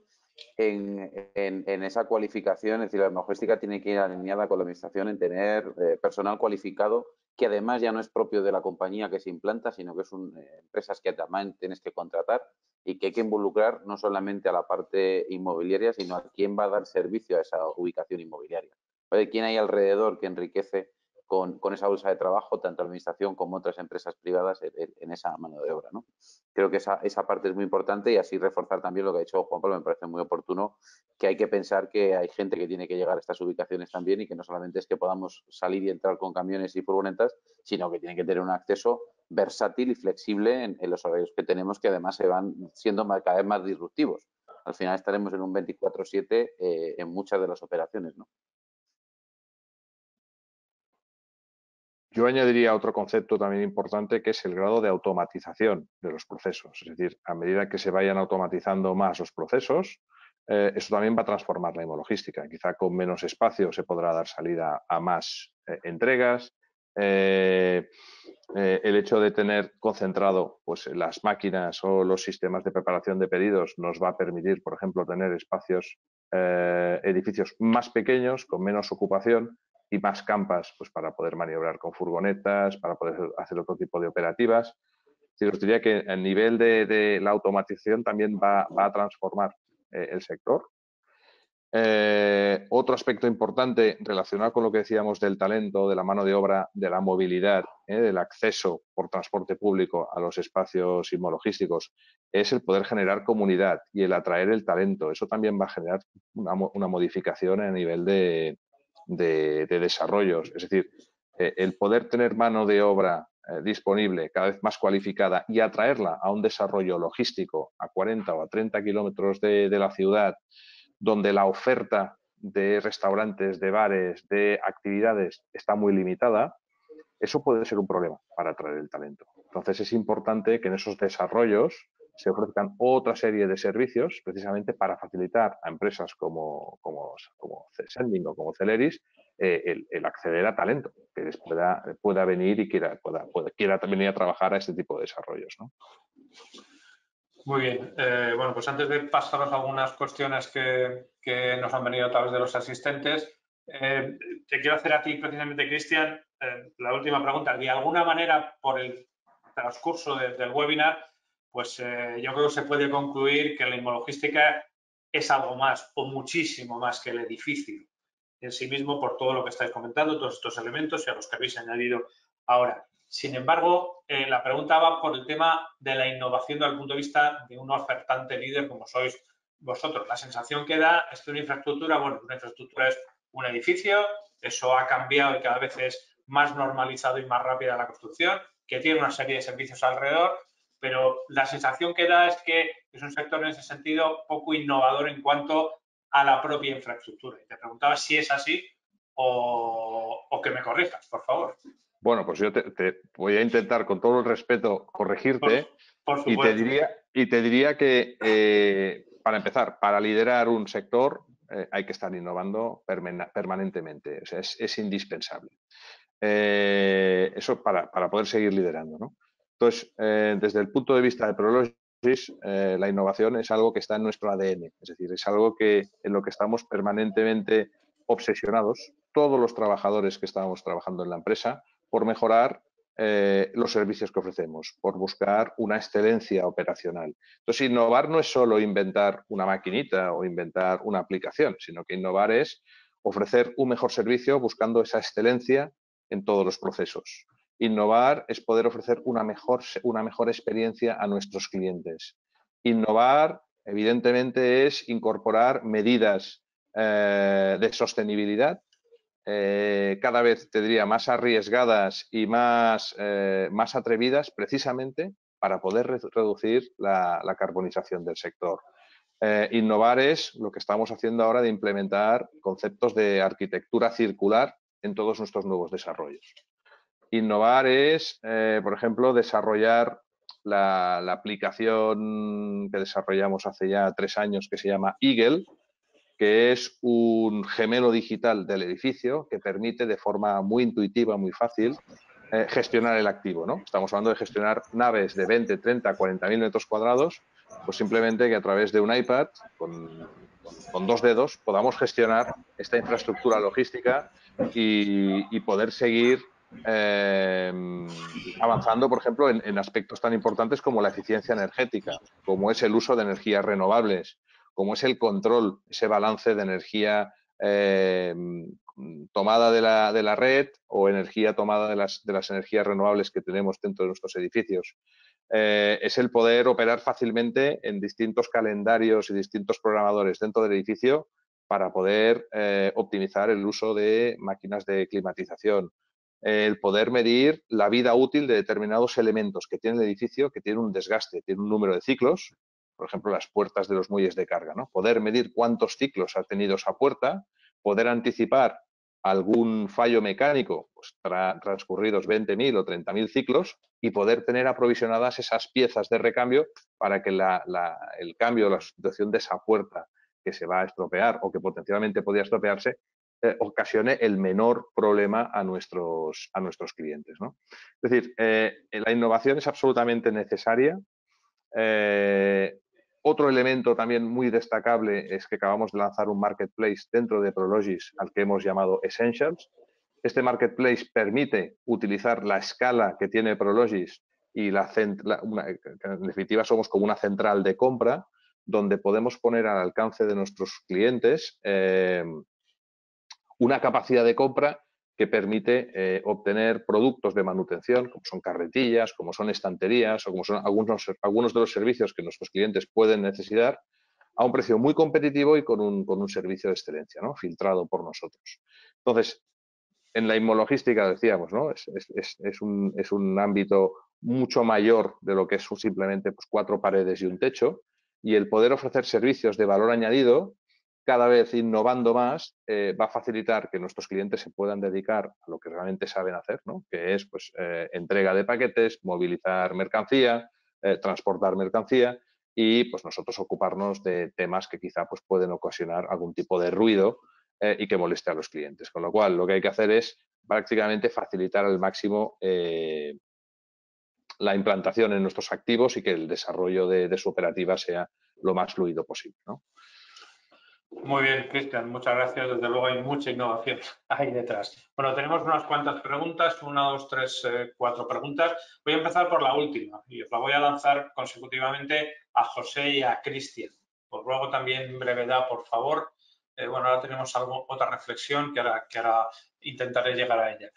en esa cualificación. Es decir, la logística tiene que ir alineada con la administración en tener personal cualificado que además ya no es propio de la compañía que se implanta, sino que son empresas que también tienes que contratar y que hay que involucrar no solamente a la parte inmobiliaria, sino a quién va a dar servicio a esa ubicación inmobiliaria. ¿Vale? ¿Quién hay alrededor que enriquece con esa bolsa de trabajo, tanto la administración como otras empresas privadas en esa mano de obra, ¿no? Creo que esa parte es muy importante y así reforzar también lo que ha dicho Juan Pablo, me parece muy oportuno, que hay que pensar que hay gente que tiene que llegar a estas ubicaciones también y que no solamente es que podamos salir y entrar con camiones y furgonetas, sino que tienen que tener un acceso versátil y flexible en los horarios que tenemos, que además se van siendo cada vez más disruptivos. Al final estaremos en un 24/7 en muchas de las operaciones, ¿no? Yo añadiría otro concepto también importante, que es el grado de automatización de los procesos. Es decir, a medida que se vayan automatizando más los procesos, eso también va a transformar la inmunologística. Quizá con menos espacio se podrá dar salida a más entregas. El hecho de tener concentrado pues, las máquinas o los sistemas de preparación de pedidos nos va a permitir, por ejemplo, tener espacios, edificios más pequeños, con menos ocupación, y más campas pues, para poder maniobrar con furgonetas, para poder hacer otro tipo de operativas. Os diría que el nivel de la automatización también va a transformar el sector. Otro aspecto importante relacionado con lo que decíamos del talento, de la mano de obra, de la movilidad, del acceso por transporte público a los espacios inmunologísticos, es el poder generar comunidad y el atraer el talento. Eso también va a generar una modificación a nivel de desarrollos. Es decir, el poder tener mano de obra disponible, cada vez más cualificada, y atraerla a un desarrollo logístico a 40 o a 30 kilómetros de la ciudad, donde la oferta de restaurantes, de bares, de actividades está muy limitada, eso puede ser un problema para atraer el talento. Entonces es importante que en esos desarrollos se ofrezcan otra serie de servicios precisamente para facilitar a empresas como Sending o como Celeris el acceder a talento, que les pueda venir y quiera venir a trabajar a este tipo de desarrollos, ¿no? Muy bien. Bueno, pues antes de pasaros algunas cuestiones que nos han venido a través de los asistentes, te quiero hacer a ti precisamente, Cristian, la última pregunta. De alguna manera, por el transcurso del webinar, pues yo creo que se puede concluir que la inmunologística es algo más o muchísimo más que el edificio en sí mismo, por todo lo que estáis comentando, todos estos elementos y a los que habéis añadido ahora. Sin embargo, la pregunta va por el tema de la innovación desde el punto de vista de un ofertante líder como sois vosotros. La sensación que da es que una infraestructura es un edificio, eso ha cambiado y cada vez es más normalizado y más rápida la construcción, que tiene una serie de servicios alrededor, pero la sensación que da es que es un sector en ese sentido poco innovador en cuanto a la propia infraestructura. Y te preguntaba si es así o que me corrijas, por favor. Bueno, pues yo te voy a intentar con todo el respeto corregirte por y te diría que, para empezar, para liderar un sector hay que estar innovando permanentemente, o sea, es indispensable. Eso para poder seguir liderando, ¿no? Entonces, desde el punto de vista de Prologis, la innovación es algo que está en nuestro ADN, es decir, es algo en lo que estamos permanentemente obsesionados, todos los trabajadores que estamos trabajando en la empresa, por mejorar los servicios que ofrecemos, por buscar una excelencia operacional. Entonces, innovar no es solo inventar una maquinita o inventar una aplicación, sino que innovar es ofrecer un mejor servicio buscando esa excelencia en todos los procesos. Innovar es poder ofrecer una mejor experiencia a nuestros clientes. Innovar, evidentemente, es incorporar medidas de sostenibilidad cada vez, te diría, más arriesgadas y más atrevidas, precisamente para poder reducir la carbonización del sector. Innovar es lo que estamos haciendo ahora de implementar conceptos de arquitectura circular en todos nuestros nuevos desarrollos. Innovar es, por ejemplo, desarrollar la aplicación que desarrollamos hace ya 3 años que se llama Eagle, que es un gemelo digital del edificio que permite de forma muy intuitiva, muy fácil, gestionar el activo, ¿no? Estamos hablando de gestionar naves de 20, 30, 40.000 metros cuadrados, pues simplemente que a través de un iPad, con 2 dedos, podamos gestionar esta infraestructura logística y poder seguir avanzando, por ejemplo, en aspectos tan importantes como la eficiencia energética, como es el uso de energías renovables, como es el control, ese balance de energía tomada de la red o energía tomada de las energías renovables que tenemos dentro de nuestros edificios. Es el poder operar fácilmente en distintos calendarios y distintos programadores dentro del edificio para poder optimizar el uso de máquinas de climatización. El poder medir la vida útil de determinados elementos que tiene el edificio, que tiene un desgaste, tiene un número de ciclos, por ejemplo, las puertas de los muelles de carga, ¿no? Poder medir cuántos ciclos ha tenido esa puerta, poder anticipar algún fallo mecánico pues, transcurridos 20.000 o 30.000 ciclos y poder tener aprovisionadas esas piezas de recambio para que el cambio o la sustitución de esa puerta que se va a estropear o que potencialmente podría estropearse ocasione el menor problema a nuestros clientes, ¿no? Es decir, la innovación es absolutamente necesaria. Otro elemento también muy destacable es que acabamos de lanzar un marketplace dentro de Prologis al que hemos llamado Essentials. Este marketplace permite utilizar la escala que tiene Prologis y en definitiva somos como una central de compra donde podemos poner al alcance de nuestros clientes una capacidad de compra que permite obtener productos de manutención, como son carretillas, como son estanterías o como son algunos de los servicios que nuestros clientes pueden necesitar a un precio muy competitivo y con un servicio de excelencia, ¿no? Filtrado por nosotros. Entonces, en la inmologística decíamos, ¿no? Es un ámbito mucho mayor de lo que es simplemente pues, 4 paredes y un techo, y el poder ofrecer servicios de valor añadido cada vez innovando más, va a facilitar que nuestros clientes se puedan dedicar a lo que realmente saben hacer, ¿no? Que es pues, entrega de paquetes, movilizar mercancía, transportar mercancía y pues, nosotros ocuparnos de temas que quizá pues, pueden ocasionar algún tipo de ruido y que moleste a los clientes. Con lo cual, lo que hay que hacer es prácticamente facilitar al máximo la implantación en nuestros activos y que el desarrollo de su operativa sea lo más fluido posible, ¿no? Muy bien, Cristian, muchas gracias. Desde luego hay mucha innovación ahí detrás. Bueno, tenemos unas cuantas preguntas, 1, 2, 3, 4 preguntas. Voy a empezar por la última y os la voy a lanzar consecutivamente a José y a Cristian. Os ruego también brevedad, por favor. Bueno, ahora tenemos otra reflexión que ahora intentaré llegar a ella.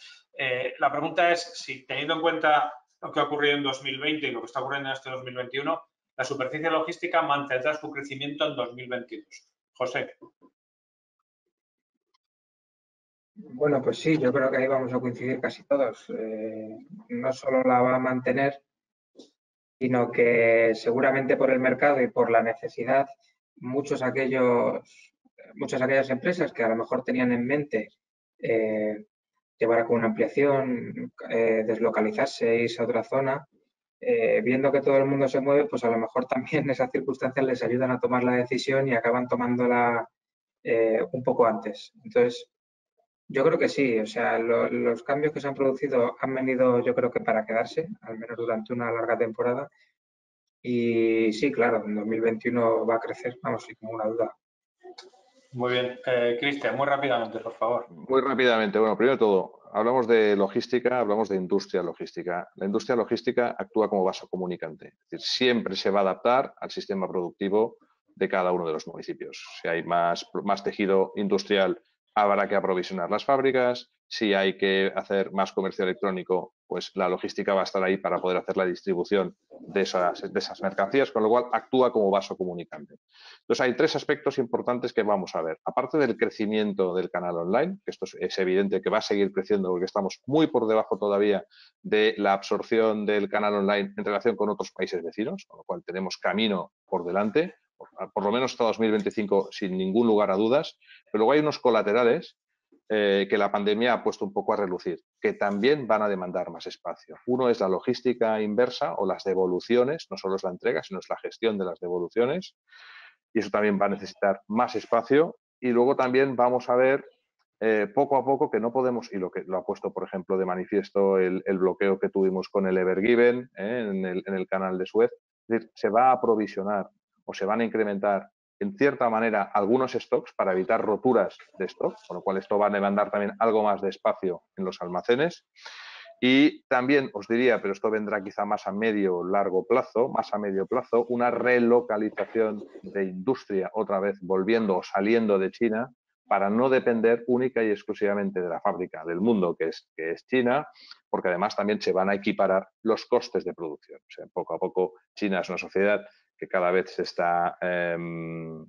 La pregunta es si, teniendo en cuenta lo que ha ocurrido en 2020 y lo que está ocurriendo en este 2021, la superficie logística mantendrá su crecimiento en 2022. José. Bueno, pues sí, yo creo que ahí vamos a coincidir casi todos. No solo la va a mantener, sino que seguramente por el mercado y por la necesidad, muchas de aquellas empresas que a lo mejor tenían en mente llevar a cabo una ampliación, deslocalizarse, irse a otra zona, viendo que todo el mundo se mueve, pues a lo mejor también esas circunstancias les ayudan a tomar la decisión y acaban tomándola un poco antes. Entonces, yo creo que sí, o sea, los cambios que se han producido han venido, yo creo que para quedarse, al menos durante una larga temporada. Y sí, claro, en 2021 va a crecer, vamos, sin ninguna duda. Muy bien. Cristian, muy rápidamente, por favor. Muy rápidamente. Bueno, primero de todo, hablamos de logística, hablamos de industria logística. La industria logística actúa como vaso comunicante. Es decir, siempre se va a adaptar al sistema productivo de cada uno de los municipios. Si hay más tejido industrial, habrá que aprovisionar las fábricas. Si hay que hacer más comercio electrónico, pues la logística va a estar ahí para poder hacer la distribución de esas mercancías, con lo cual actúa como vaso comunicante. Entonces, hay tres aspectos importantes que vamos a ver. Aparte del crecimiento del canal online, que esto es evidente que va a seguir creciendo porque estamos muy por debajo todavía de la absorción del canal online en relación con otros países vecinos, con lo cual tenemos camino por delante, por lo menos hasta 2025 sin ningún lugar a dudas, pero luego hay unos colaterales que la pandemia ha puesto un poco a relucir, que también van a demandar más espacio. Uno es la logística inversa o las devoluciones, no solo es la entrega, sino es la gestión de las devoluciones, y eso también va a necesitar más espacio. Y luego también vamos a ver poco a poco que no podemos, y lo ha puesto, por ejemplo, de manifiesto el bloqueo que tuvimos con el Ever Given en el canal de Suez, es decir, se va a aprovisionar o se van a incrementar en cierta manera algunos stocks para evitar roturas de stock, con lo cual esto va a demandar también algo más de espacio en los almacenes. Y también os diría, pero esto vendrá quizá más a medio o largo plazo, más a medio plazo, una relocalización de industria, otra vez volviendo o saliendo de China, para no depender única y exclusivamente de la fábrica del mundo, que es China, porque además también se van a equiparar los costes de producción. O sea, poco a poco China es una sociedad que cada vez es una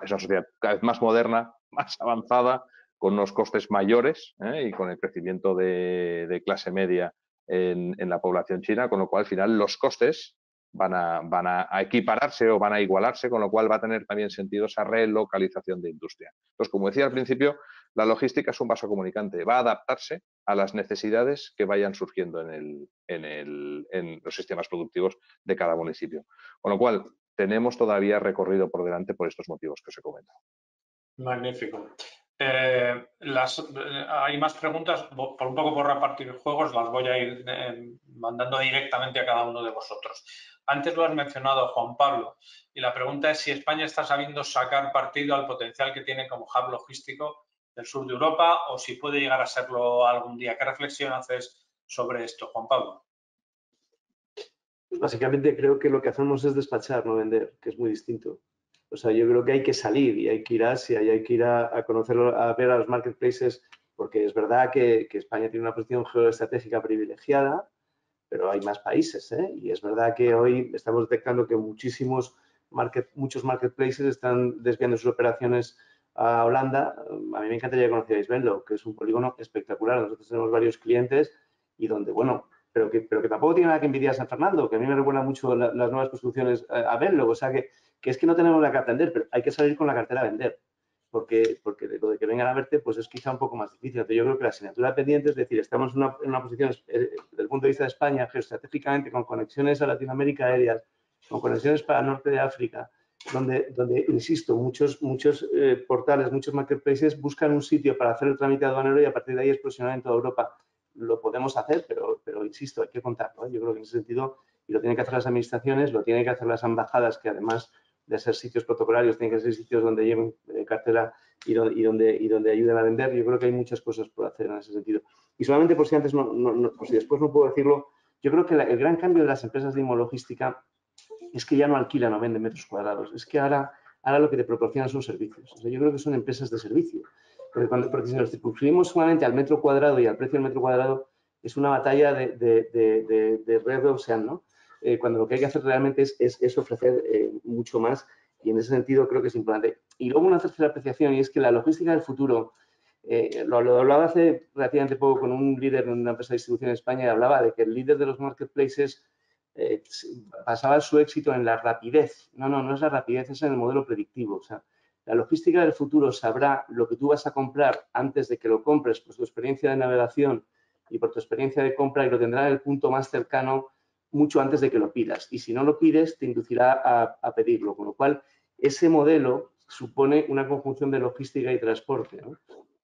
sociedad cada vez más moderna, más avanzada, con unos costes mayores y con el crecimiento de clase media en la población china, con lo cual al final los costes van a equipararse o van a igualarse, con lo cual va a tener también sentido esa relocalización de industria. Entonces, como decía al principio, la logística es un vaso comunicante, va a adaptarse a las necesidades que vayan surgiendo en los sistemas productivos de cada municipio. Con lo cual, tenemos todavía recorrido por delante por estos motivos que os he comentado. Magnífico. Hay más preguntas, por un poco por repartir juegos, las voy a ir mandando directamente a cada uno de vosotros. Antes lo has mencionado, Juan Pablo, y la pregunta es si España está sabiendo sacar partido al potencial que tiene como hub logístico del sur de Europa o si puede llegar a serlo algún día. ¿Qué reflexión haces sobre esto, Juan Pablo? Pues básicamente creo que lo que hacemos es despachar, no vender, que es muy distinto. O sea, yo creo que hay que salir y hay que ir a Asia y hay que ir a conocerlo, a ver a los marketplaces, porque es verdad que España tiene una posición geoestratégica privilegiada, pero hay más países, ¿eh? Y es verdad que hoy estamos detectando que muchos marketplaces están desviando sus operaciones a Holanda. A mí me encantaría que conocierais Venlo, que es un polígono espectacular. Nosotros tenemos varios clientes y donde, bueno, pero que tampoco tiene nada que envidiar a San Fernando, que a mí me recuerda mucho las nuevas construcciones a Venlo. O sea, que es que no tenemos la carta a vender, pero hay que salir con la cartera a vender. Porque lo de que vengan a verte, pues es quizá un poco más difícil. Entonces, yo creo que la asignatura pendiente es decir, estamos en una posición, desde el punto de vista de España, geoestratégicamente, con conexiones a Latinoamérica aéreas, con conexiones para el norte de África, donde insisto, muchos portales, muchos marketplaces buscan un sitio para hacer el trámite aduanero y a partir de ahí explosionar en toda Europa. Lo podemos hacer, pero insisto, hay que contarlo, ¿eh? Yo creo que en ese sentido, y lo tienen que hacer las administraciones, lo tienen que hacer las embajadas, que además de ser sitios protocolarios, tienen que ser sitios donde lleven cartera y donde ayuden a vender. Yo creo que hay muchas cosas por hacer en ese sentido. Y solamente por si antes por si después no puedo decirlo, yo creo que el gran cambio de las empresas de inmologística es que ya no alquilan o venden metros cuadrados. Es que ahora lo que te proporcionan son servicios. O sea, yo creo que son empresas de servicio. Porque si nos circunscribimos solamente al metro cuadrado y al precio del metro cuadrado, es una batalla de red de océano, ¿no? Cuando lo que hay que hacer realmente es ofrecer mucho más y en ese sentido creo que es importante. Y luego una tercera apreciación y es que la logística del futuro, lo hablaba hace relativamente poco con un líder de una empresa de distribución en España y hablaba de que el líder de los marketplaces basaba su éxito en la rapidez. No es la rapidez, es en el modelo predictivo. O sea, la logística del futuro sabrá lo que tú vas a comprar antes de que lo compres por tu experiencia de navegación y por tu experiencia de compra, y lo tendrá en el punto más cercano mucho antes de que lo pidas. Y si no lo pides, te inducirá a pedirlo. Con lo cual, ese modelo supone una conjunción de logística y transporte, ¿no?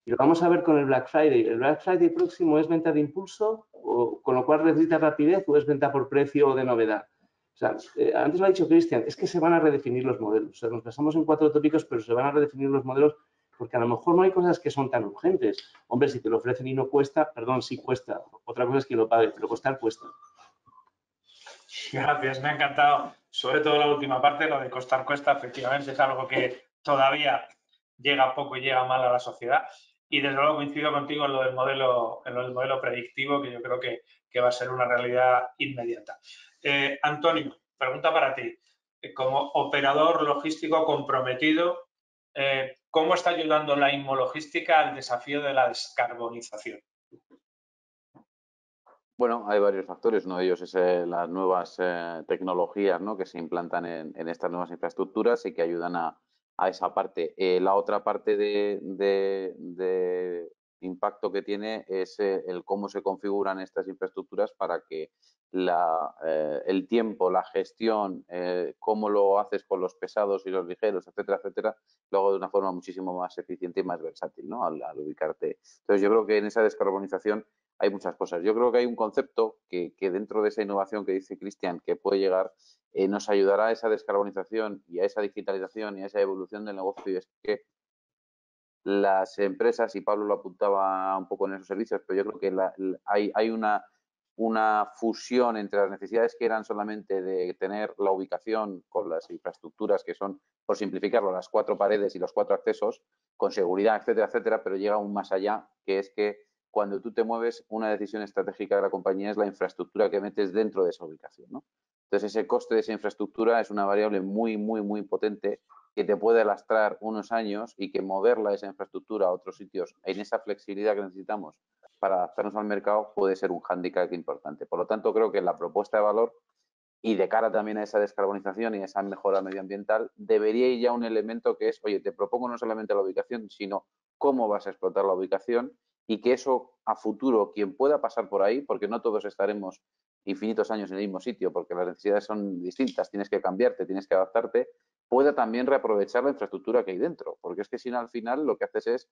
Y lo vamos a ver con el Black Friday. ¿El Black Friday próximo es venta de impulso, o con lo cual necesita rapidez, o es venta por precio o de novedad? O sea, antes lo ha dicho Cristian, es que se van a redefinir los modelos. O sea, nos basamos en 4 tópicos, pero se van a redefinir los modelos porque a lo mejor no hay cosas que son tan urgentes. Hombre, si te lo ofrecen y no cuesta, perdón, sí cuesta. Otra cosa es que lo pague, pero costar cuesta. Gracias, me ha encantado. Sobre todo la última parte, lo de costar cuesta, efectivamente es algo que todavía llega poco y llega mal a la sociedad. Y desde luego coincido contigo en lo del modelo predictivo, que yo creo que va a ser una realidad inmediata. Antonio, pregunta para ti. Como operador logístico comprometido, ¿cómo está ayudando la inmologística al desafío de la descarbonización? Bueno, hay varios factores. Uno de ellos es las nuevas tecnologías, ¿no?, que se implantan en estas nuevas infraestructuras y que ayudan a esa parte. La otra parte de impacto que tiene es el cómo se configuran estas infraestructuras para que el tiempo, la gestión, cómo lo haces con los pesados y los ligeros, etcétera, etcétera, lo hago de una forma muchísimo más eficiente y más versátil, ¿no?, al ubicarte. Entonces, yo creo que en esa descarbonización hay muchas cosas. Yo creo que hay un concepto que dentro de esa innovación que dice Cristian que puede llegar, nos ayudará a esa descarbonización y a esa digitalización y a esa evolución del negocio, y es que las empresas, y Pablo lo apuntaba un poco en esos servicios, pero yo creo que hay una fusión entre las necesidades que eran solamente de tener la ubicación con las infraestructuras que son, por simplificarlo, las 4 paredes y los 4 accesos, con seguridad, etcétera, etcétera, pero llega aún más allá, que es que cuando tú te mueves, una decisión estratégica de la compañía es la infraestructura que metes dentro de esa ubicación, ¿no? Entonces, ese coste de esa infraestructura es una variable muy, muy, muy potente que te puede lastrar unos años, y que moverla, esa infraestructura, a otros sitios en esa flexibilidad que necesitamos para adaptarnos al mercado puede ser un hándicap importante. Por lo tanto, creo que la propuesta de valor, y de cara también a esa descarbonización y a esa mejora medioambiental, debería ir ya un elemento que es, oye, te propongo no solamente la ubicación, sino cómo vas a explotar la ubicación, y que eso a futuro, quien pueda pasar por ahí, porque no todos estaremos infinitos años en el mismo sitio, porque las necesidades son distintas, tienes que cambiarte, tienes que adaptarte, pueda también reaprovechar la infraestructura que hay dentro, porque es que si no, al final lo que haces es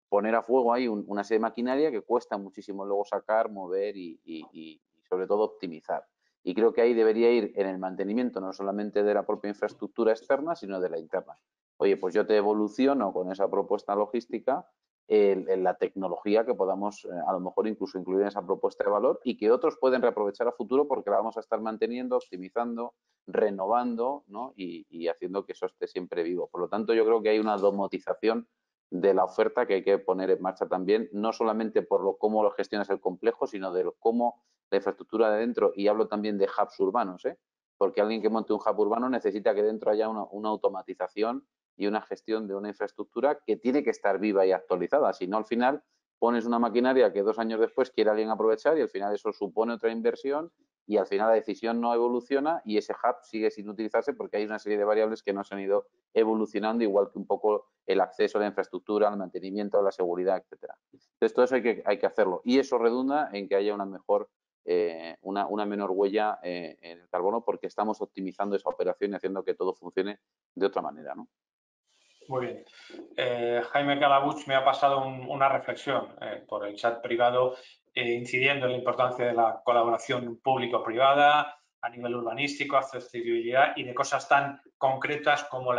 poner a fuego ahí una serie de maquinaria que cuesta muchísimo luego sacar, mover y sobre todo optimizar. Y creo que ahí debería ir en el mantenimiento no solamente de la propia infraestructura externa, sino de la interna. Oye, pues yo te evoluciono con esa propuesta logística en la tecnología que podamos a lo mejor incluso incluir en esa propuesta de valor, y que otros pueden reaprovechar a futuro, porque la vamos a estar manteniendo, optimizando, renovando, ¿no?, y haciendo que eso esté siempre vivo. Por lo tanto, yo creo que hay una domotización de la oferta que hay que poner en marcha también, no solamente por cómo lo gestionas el complejo, sino de cómo la infraestructura de dentro, y hablo también de hubs urbanos, porque alguien que monte un hub urbano necesita que dentro haya una automatización y una gestión de una infraestructura que tiene que estar viva y actualizada. Si no, al final pones una maquinaria que 2 años después quiere alguien aprovechar, y al final eso supone otra inversión, y al final la decisión no evoluciona y ese hub sigue sin utilizarse porque hay una serie de variables que no se han ido evolucionando, igual que un poco el acceso a la infraestructura, al mantenimiento, a la seguridad, etcétera. Entonces, todo eso hay que hacerlo, y eso redunda en que haya una mejor una menor huella en el carbono, porque estamos optimizando esa operación y haciendo que todo funcione de otra manera, ¿no? Muy bien. Jaime Calabuch me ha pasado una reflexión por el chat privado, incidiendo en la importancia de la colaboración público-privada a nivel urbanístico, accesibilidad y de cosas tan concretas como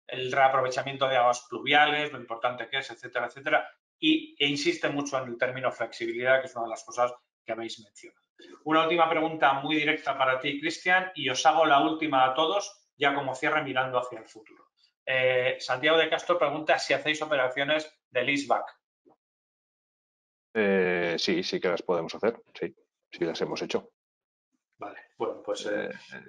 el reaprovechamiento de aguas pluviales, lo importante que es, etcétera, etcétera. E insiste mucho en el término flexibilidad, que es una de las cosas que habéis mencionado. Una última pregunta muy directa para ti, Cristian, y os hago la última a todos, ya como cierre mirando hacia el futuro. Santiago de Castro pregunta si hacéis operaciones de leaseback. Sí que las podemos hacer, sí las hemos hecho. Vale, bueno, pues...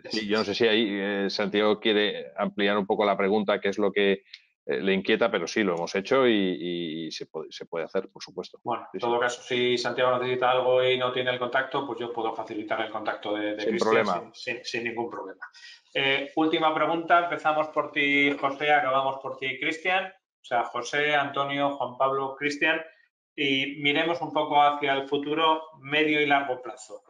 sí, yo no sé si ahí Santiago quiere ampliar un poco la pregunta, qué es lo que le inquieta, pero sí, lo hemos hecho y se puede hacer, por supuesto. Bueno, en Sí, todo sí. caso, si Santiago necesita algo y no tiene el contacto, pues yo puedo facilitar el contacto de Sin Cristian problema. sin ningún problema. Última pregunta, empezamos por ti, José, acabamos por ti, Cristian. O sea, José, Antonio, Juan Pablo, Cristian, y miremos un poco hacia el futuro medio y largo plazo.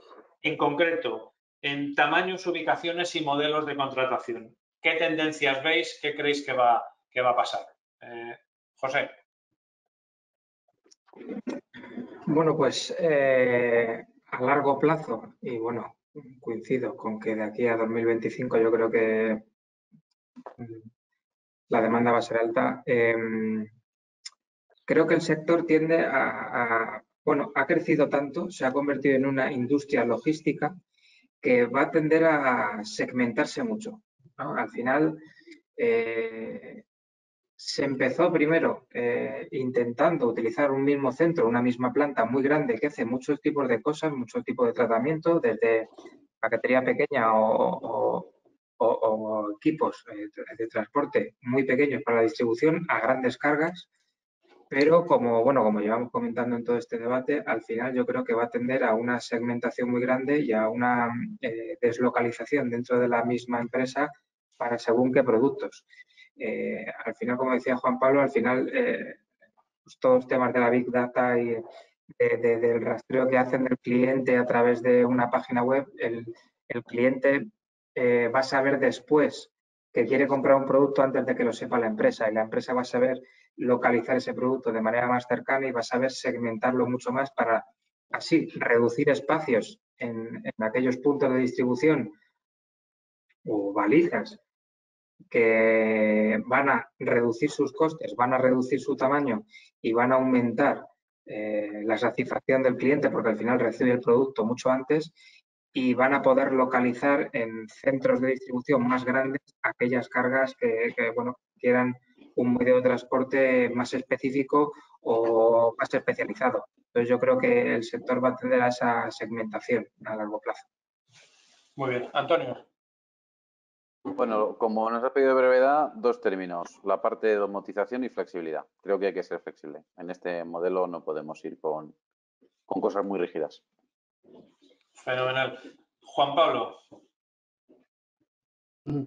En concreto, en tamaños, ubicaciones y modelos de contratación, ¿qué tendencias veis? ¿Qué creéis que va a pasar? José. Bueno, pues a largo plazo, y bueno, coincido con que de aquí a 2025 yo creo que la demanda va a ser alta. Creo que el sector tiende bueno, ha crecido tanto, se ha convertido en una industria logística que va a tender a segmentarse mucho, ¿no? Al final, se empezó primero intentando utilizar un mismo centro, una misma planta muy grande que hace muchos tipos de cosas, muchos tipos de tratamiento, desde paquetería pequeña o equipos de transporte muy pequeños para la distribución a grandes cargas. Pero como llevamos comentando en todo este debate, al final yo creo que va a tender a una segmentación muy grande y a una deslocalización dentro de la misma empresa para según qué productos. Al final, como decía Juan Pablo, al final pues todos los temas de la Big Data y del rastreo que hacen del cliente a través de una página web, el cliente va a saber después que quiere comprar un producto antes de que lo sepa la empresa, y la empresa va a saber localizar ese producto de manera más cercana y va a saber segmentarlo mucho más para así reducir espacios en aquellos puntos de distribución o valijas que van a reducir sus costes, van a reducir su tamaño y van a aumentar la satisfacción del cliente, porque al final recibe el producto mucho antes, y van a poder localizar en centros de distribución más grandes aquellas cargas que quieran un medio de transporte más específico o más especializado. Entonces yo creo que el sector va a tender a esa segmentación a largo plazo. Muy bien. Antonio. Bueno, como nos ha pedido brevedad, dos términos, la parte de domotización y flexibilidad. Creo que hay que ser flexible. En este modelo no podemos ir con cosas muy rígidas. Fenomenal. Juan Pablo.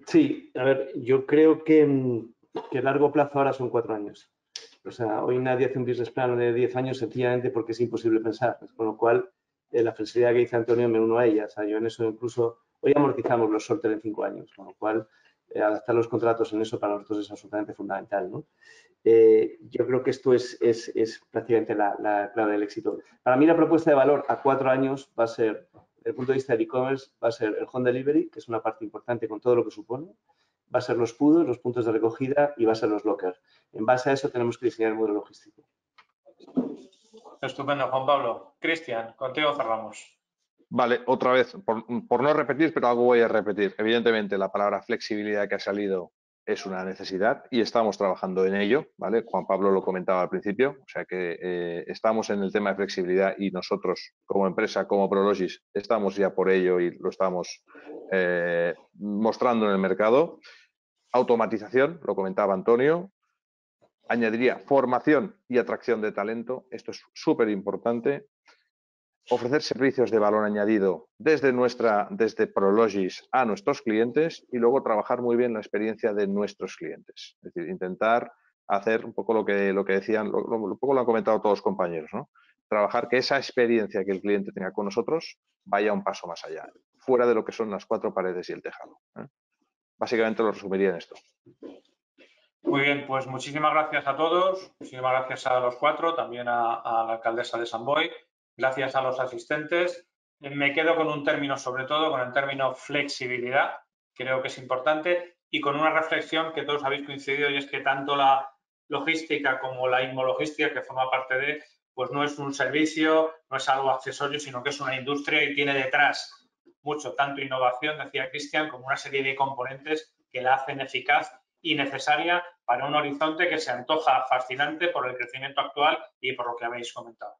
Sí, a ver, yo creo que el largo plazo ahora son 4 años. O sea, hoy nadie hace un business plan de 10 años sencillamente porque es imposible pensar. Con lo cual, la flexibilidad que dice Antonio me uno a ella. O sea, yo en eso incluso, hoy amortizamos los sorter en 5 años. Con lo cual, adaptar los contratos en eso para nosotros es absolutamente fundamental, ¿no? Yo creo que esto es prácticamente la clave del éxito. Para mí la propuesta de valor a 4 años va a ser, desde el punto de vista del e-commerce, va a ser el home delivery, que es una parte importante con todo lo que supone, va a ser los PUDOs, los puntos de recogida, y va a ser los lockers. En base a eso tenemos que diseñar el modelo logístico. Estupendo, Juan Pablo. Cristian, contigo cerramos. Vale, otra vez, por no repetir, pero algo voy a repetir. Evidentemente, la palabra flexibilidad que ha salido es una necesidad y estamos trabajando en ello, ¿vale? Juan Pablo lo comentaba al principio, o sea que estamos en el tema de flexibilidad y nosotros, como empresa, como Prologis, estamos ya por ello y lo estamos mostrando en el mercado. Automatización, lo comentaba Antonio. Añadiría formación y atracción de talento. Esto es súper importante. Ofrecer servicios de valor añadido desde Prologis a nuestros clientes y luego trabajar muy bien la experiencia de nuestros clientes. Es decir, intentar hacer un poco lo que decían, un poco lo han comentado todos los compañeros, ¿no? Trabajar que esa experiencia que el cliente tenga con nosotros vaya un paso más allá, fuera de lo que son las 4 paredes y el tejado, ¿eh? Básicamente lo resumiría en esto. Muy bien, pues muchísimas gracias a todos, muchísimas gracias a los 4, también a la alcaldesa de Sant Boi, gracias a los asistentes. Me quedo con un término, sobre todo con el término flexibilidad, creo que es importante, y con una reflexión que todos habéis coincidido, y es que tanto la logística como la inmologística, que forma parte de, pues no es un servicio, no es algo accesorio, sino que es una industria y tiene detrás mucho, tanto innovación, decía Cristian, como una serie de componentes que la hacen eficaz y necesaria para un horizonte que se antoja fascinante por el crecimiento actual y por lo que habéis comentado.